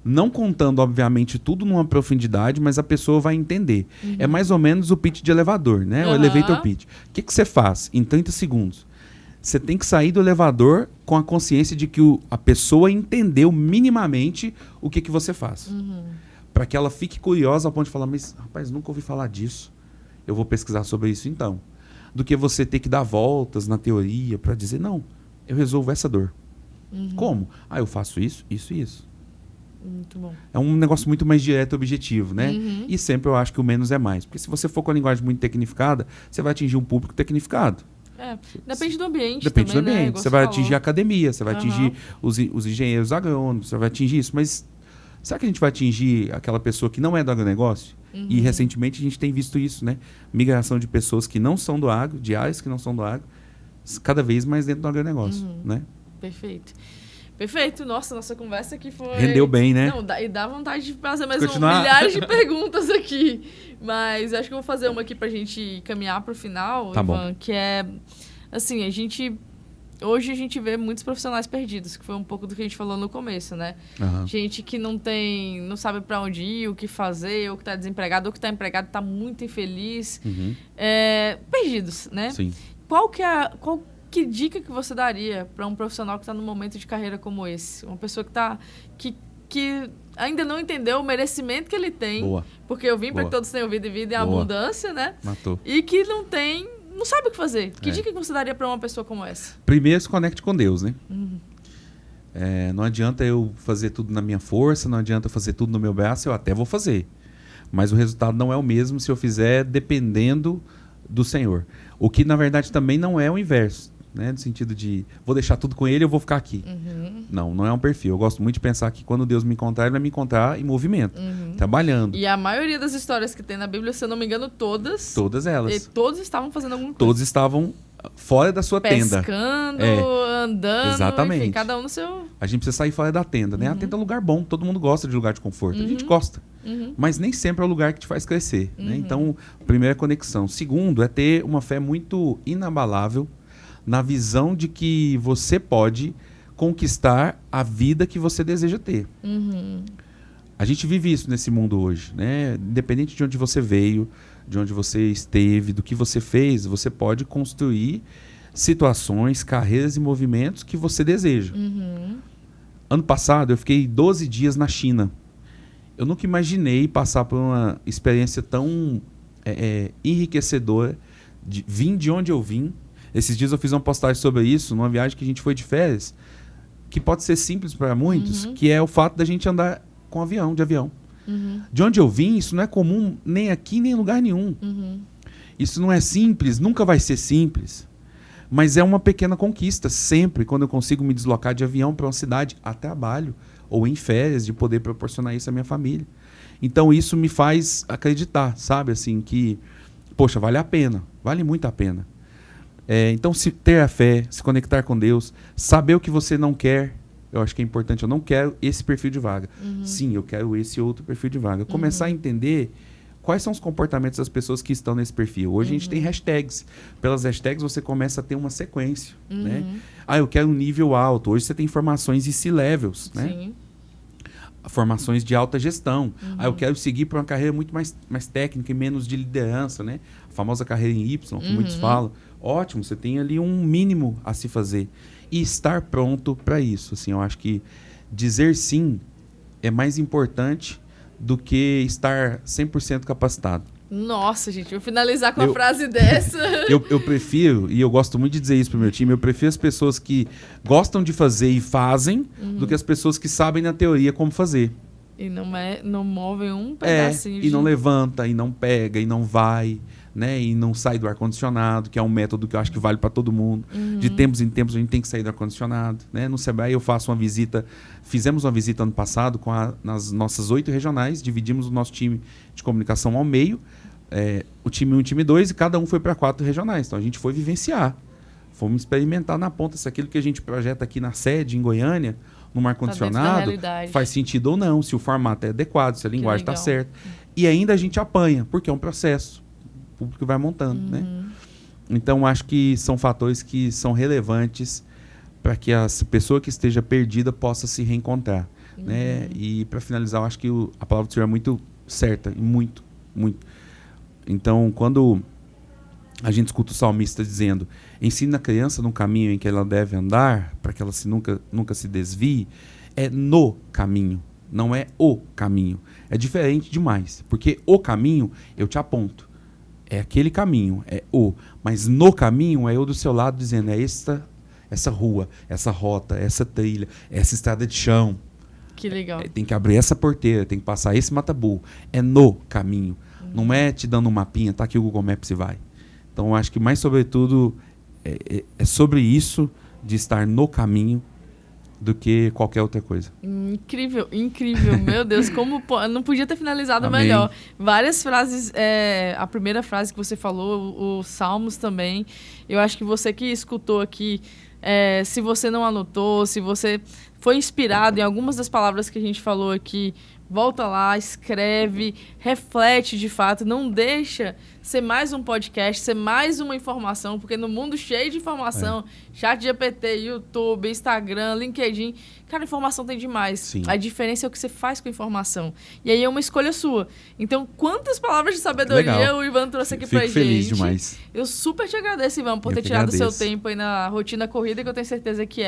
não contando, obviamente, tudo numa profundidade, mas a pessoa vai entender. É mais ou menos o pitch de elevador, né? O elevator pitch. O que você faz em 30 segundos? Você tem que sair do elevador com a consciência de que a pessoa entendeu minimamente o que você faz. Para que ela fique curiosa ao ponto de falar, mas, rapaz, nunca ouvi falar disso. Eu vou pesquisar sobre isso então. Do que você ter que dar voltas na teoria para dizer, não, eu resolvo essa dor. Como? Eu faço isso, isso e isso.
Muito bom.
É um negócio muito mais direto e objetivo, né? E sempre eu acho que o menos é mais. Porque se você for com a linguagem muito tecnificada, você vai atingir um público tecnificado.
Depende do ambiente.
Depende
também,
do ambiente.
Né?
Você vai atingir a academia, você vai atingir os engenheiros agrônomos, você vai atingir isso. Mas será que a gente vai atingir aquela pessoa que não é do agronegócio? E recentemente a gente tem visto isso, né? Migração de pessoas que não são do agro, de áreas que não são do agro, cada vez mais dentro do agronegócio, né?
Perfeito. Perfeito. Nossa conversa aqui foi...
Rendeu bem, né?
Não, e dá vontade de fazer mais milhares de perguntas aqui. Mas acho que eu vou fazer uma aqui pra gente caminhar pro final,
tá
Ivan,
bom.
Que é, assim, hoje a gente vê muitos profissionais perdidos, que foi um pouco do que a gente falou no começo, né? Gente que não sabe para onde ir, o que fazer, ou que está desempregado, ou que está empregado, está muito infeliz. Perdidos, né?
Sim.
Que dica que você daria para um profissional que está num momento de carreira como esse? Uma pessoa que ainda não entendeu o merecimento que ele tem.
Boa.
Porque eu vim para que todos tenham vida e vida em abundância, né?
Matou.
E que não sabe o que fazer. Que dica que você daria para uma pessoa como essa?
Primeiro, se conecte com Deus, né? Não adianta eu fazer tudo na minha força, não adianta eu fazer tudo no meu braço, eu até vou fazer. Mas o resultado não é o mesmo se eu fizer dependendo do Senhor. O que, na verdade, também não é o inverso, né? No sentido de, vou deixar tudo com ele, eu vou ficar aqui. Não é um perfil. Eu gosto muito de pensar que quando Deus me encontrar, ele vai me encontrar em movimento, trabalhando.
E a maioria das histórias que tem na Bíblia, se eu não me engano, todas
elas.
Todos estavam fazendo alguma coisa.
Todos estavam fora da sua tenda.
Pescando, andando,
exatamente.
Enfim, cada um no seu...
A gente precisa sair fora da tenda, né? A tenda é um lugar bom, todo mundo gosta de lugar de conforto. A gente gosta. Mas nem sempre é o lugar que te faz crescer, né? Então, primeiro é conexão. Segundo, é ter uma fé muito inabalável na visão de que você pode conquistar a vida que você deseja ter. A gente vive isso nesse mundo hoje, né? Independente de onde você veio, de onde você esteve, do que você fez, você pode construir situações, carreiras e movimentos que você deseja. Ano passado, eu fiquei 12 dias na China. Eu nunca imaginei passar por uma experiência tão enriquecedora, vim de onde eu vim. Esses dias eu fiz uma postagem sobre isso, numa viagem que a gente foi de férias, que pode ser simples para muitos, que é o fato da gente andar de avião. De onde eu vim, isso não é comum nem aqui, nem em lugar nenhum. Isso não é simples, nunca vai ser simples. Mas é uma pequena conquista, sempre, quando eu consigo me deslocar de avião para uma cidade a trabalho, ou em férias, de poder proporcionar isso à minha família. Então isso me faz acreditar, sabe, assim, que, poxa, vale a pena, vale muito a pena. Então, se ter a fé, se conectar com Deus, saber o que você não quer, eu acho que é importante. Eu não quero esse perfil de vaga. Sim, eu quero esse outro perfil de vaga. Começar a entender quais são os comportamentos das pessoas que estão nesse perfil. Hoje a gente tem hashtags. Pelas hashtags você começa a ter uma sequência. Né? Eu quero um nível alto. Hoje você tem formações e C-levels. Né?
Sim.
Formações de alta gestão. Eu quero seguir para uma carreira muito mais técnica e menos de liderança. Né? A famosa carreira em Y, que muitos falam. Ótimo, você tem ali um mínimo a se fazer. E estar pronto para isso. Assim, eu acho que dizer sim é mais importante do que estar 100% capacitado.
Nossa, gente, vou finalizar com uma frase dessa.
Eu prefiro, e eu gosto muito de dizer isso pro meu time, eu prefiro as pessoas que gostam de fazer e fazem do que as pessoas que sabem na teoria como fazer.
E não movem um pedacinho.
E não levanta, e não pega, e não vai, né? E não sai do ar-condicionado, que é um método que eu acho que vale para todo mundo. De tempos em tempos a gente tem que sair do ar-condicionado, né? No Sebrae eu faço uma visita, fizemos uma visita ano passado nas nossas 8 regionais, dividimos o nosso time de comunicação ao meio, o time 1 e o time 2, e cada um foi para 4 regionais. Então a gente foi vivenciar, fomos experimentar na ponta se aquilo que a gente projeta aqui na sede, em Goiânia, num ar-condicionado, faz sentido ou não, se o formato é adequado, se a linguagem está certa. E ainda a gente apanha, porque é um processo. O público vai montando, né? Então, acho que são fatores que são relevantes para que a pessoa que esteja perdida possa se reencontrar, né? E, para finalizar, eu acho que a palavra do Senhor é muito certa, e muito, muito. Então, quando a gente escuta o salmista dizendo: ensina a criança no caminho em que ela deve andar, para que ela nunca se desvie, é no caminho, não é o caminho. É diferente demais, porque o caminho eu te aponto. É aquele caminho, mas no caminho é eu do seu lado dizendo: é essa rua, essa rota, essa trilha, essa estrada de chão.
Que legal.
Tem que abrir essa porteira, tem que passar esse matabu. É no caminho. Não é te dando um mapinha, tá aqui o Google Maps e vai. Então, eu acho que mais sobretudo é sobre isso, de estar no caminho, do que qualquer outra coisa.
Incrível, incrível. Meu Deus, como não podia ter finalizado
Amém.
Melhor. Várias frases, a primeira frase que você falou, os Salmos também. Eu acho que você que escutou aqui, se você não anotou, se você foi inspirado em algumas das palavras que a gente falou aqui, volta lá, escreve, reflete de fato, não deixa ser mais um podcast, ser mais uma informação, porque no mundo cheio de informação, ChatGPT, YouTube, Instagram, LinkedIn, cara, informação tem demais.
Sim.
A diferença é o que você faz com a informação. E aí é uma escolha sua. Então, quantas palavras de sabedoria o Ivan trouxe aqui pra gente.
Fico feliz demais.
Eu super te agradeço, Ivan, por ter tirado o seu tempo aí na rotina corrida, que eu tenho certeza que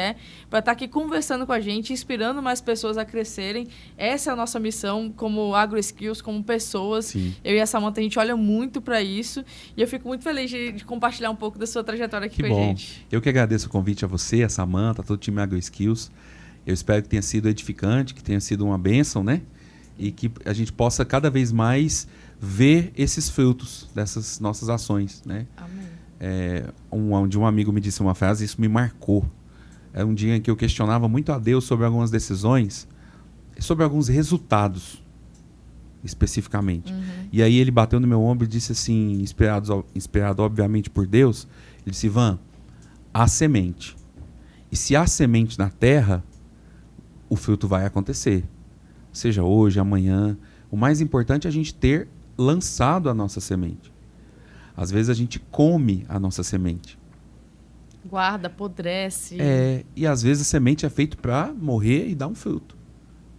para estar aqui conversando com a gente, inspirando mais pessoas a crescerem. Essa é a nossa missão como AgroSkills, como pessoas.
Sim.
Eu e a Samantha, a gente olha muito para isso. E eu fico muito feliz de compartilhar um pouco da sua trajetória aqui com a gente.
Eu que agradeço o convite a você, a Samantha, a todo o time AgroSkills. Eu espero que tenha sido edificante, que tenha sido uma bênção, né? E que a gente possa cada vez mais ver esses frutos dessas nossas ações, né?
Amém.
Um amigo me disse uma frase, isso me marcou. Era um dia em que eu questionava muito a Deus sobre algumas decisões, sobre alguns resultados, especificamente. E aí ele bateu no meu ombro e disse assim, inspirado obviamente por Deus, ele disse: Ivan, há semente. E se há semente na terra, o fruto vai acontecer. Seja hoje, amanhã. O mais importante é a gente ter lançado a nossa semente. Às vezes a gente come a nossa semente.
Guarda, apodrece.
E às vezes a semente é feita para morrer e dar um fruto,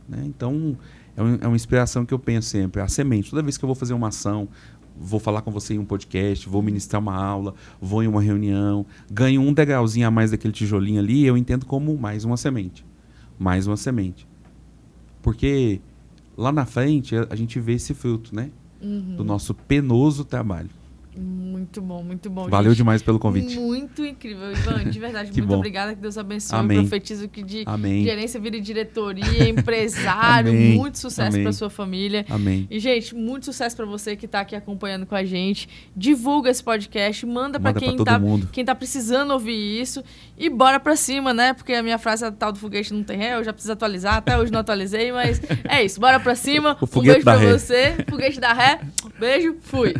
né? Então, é uma inspiração que eu penso sempre. A semente, toda vez que eu vou fazer uma ação, vou falar com você em um podcast, vou ministrar uma aula, vou em uma reunião, ganho um degrauzinho a mais daquele tijolinho ali, eu entendo como mais uma semente. Mais uma semente. Porque lá na frente a gente vê esse fruto, né? Do nosso penoso trabalho.
Muito bom, muito bom.
Valeu
gente.
Demais pelo convite.
Muito incrível, Ivan, de verdade.
Que
muito
bom.
Obrigada, que Deus abençoe.
Amém.
Eu profetizo que de
Amém.
gerência vire diretoria, empresário,
Amém.
muito sucesso para sua família.
Amém.
E, gente, muito sucesso para você que está aqui acompanhando com a gente. Divulga esse podcast, manda para quem tá precisando ouvir isso. E bora para cima, né? Porque a minha frase tal do foguete não tem ré, eu já preciso atualizar. Até hoje não atualizei, mas é isso. Bora para cima.
O foguete
beijo para
ré.
você. Foguete da ré. Beijo, fui.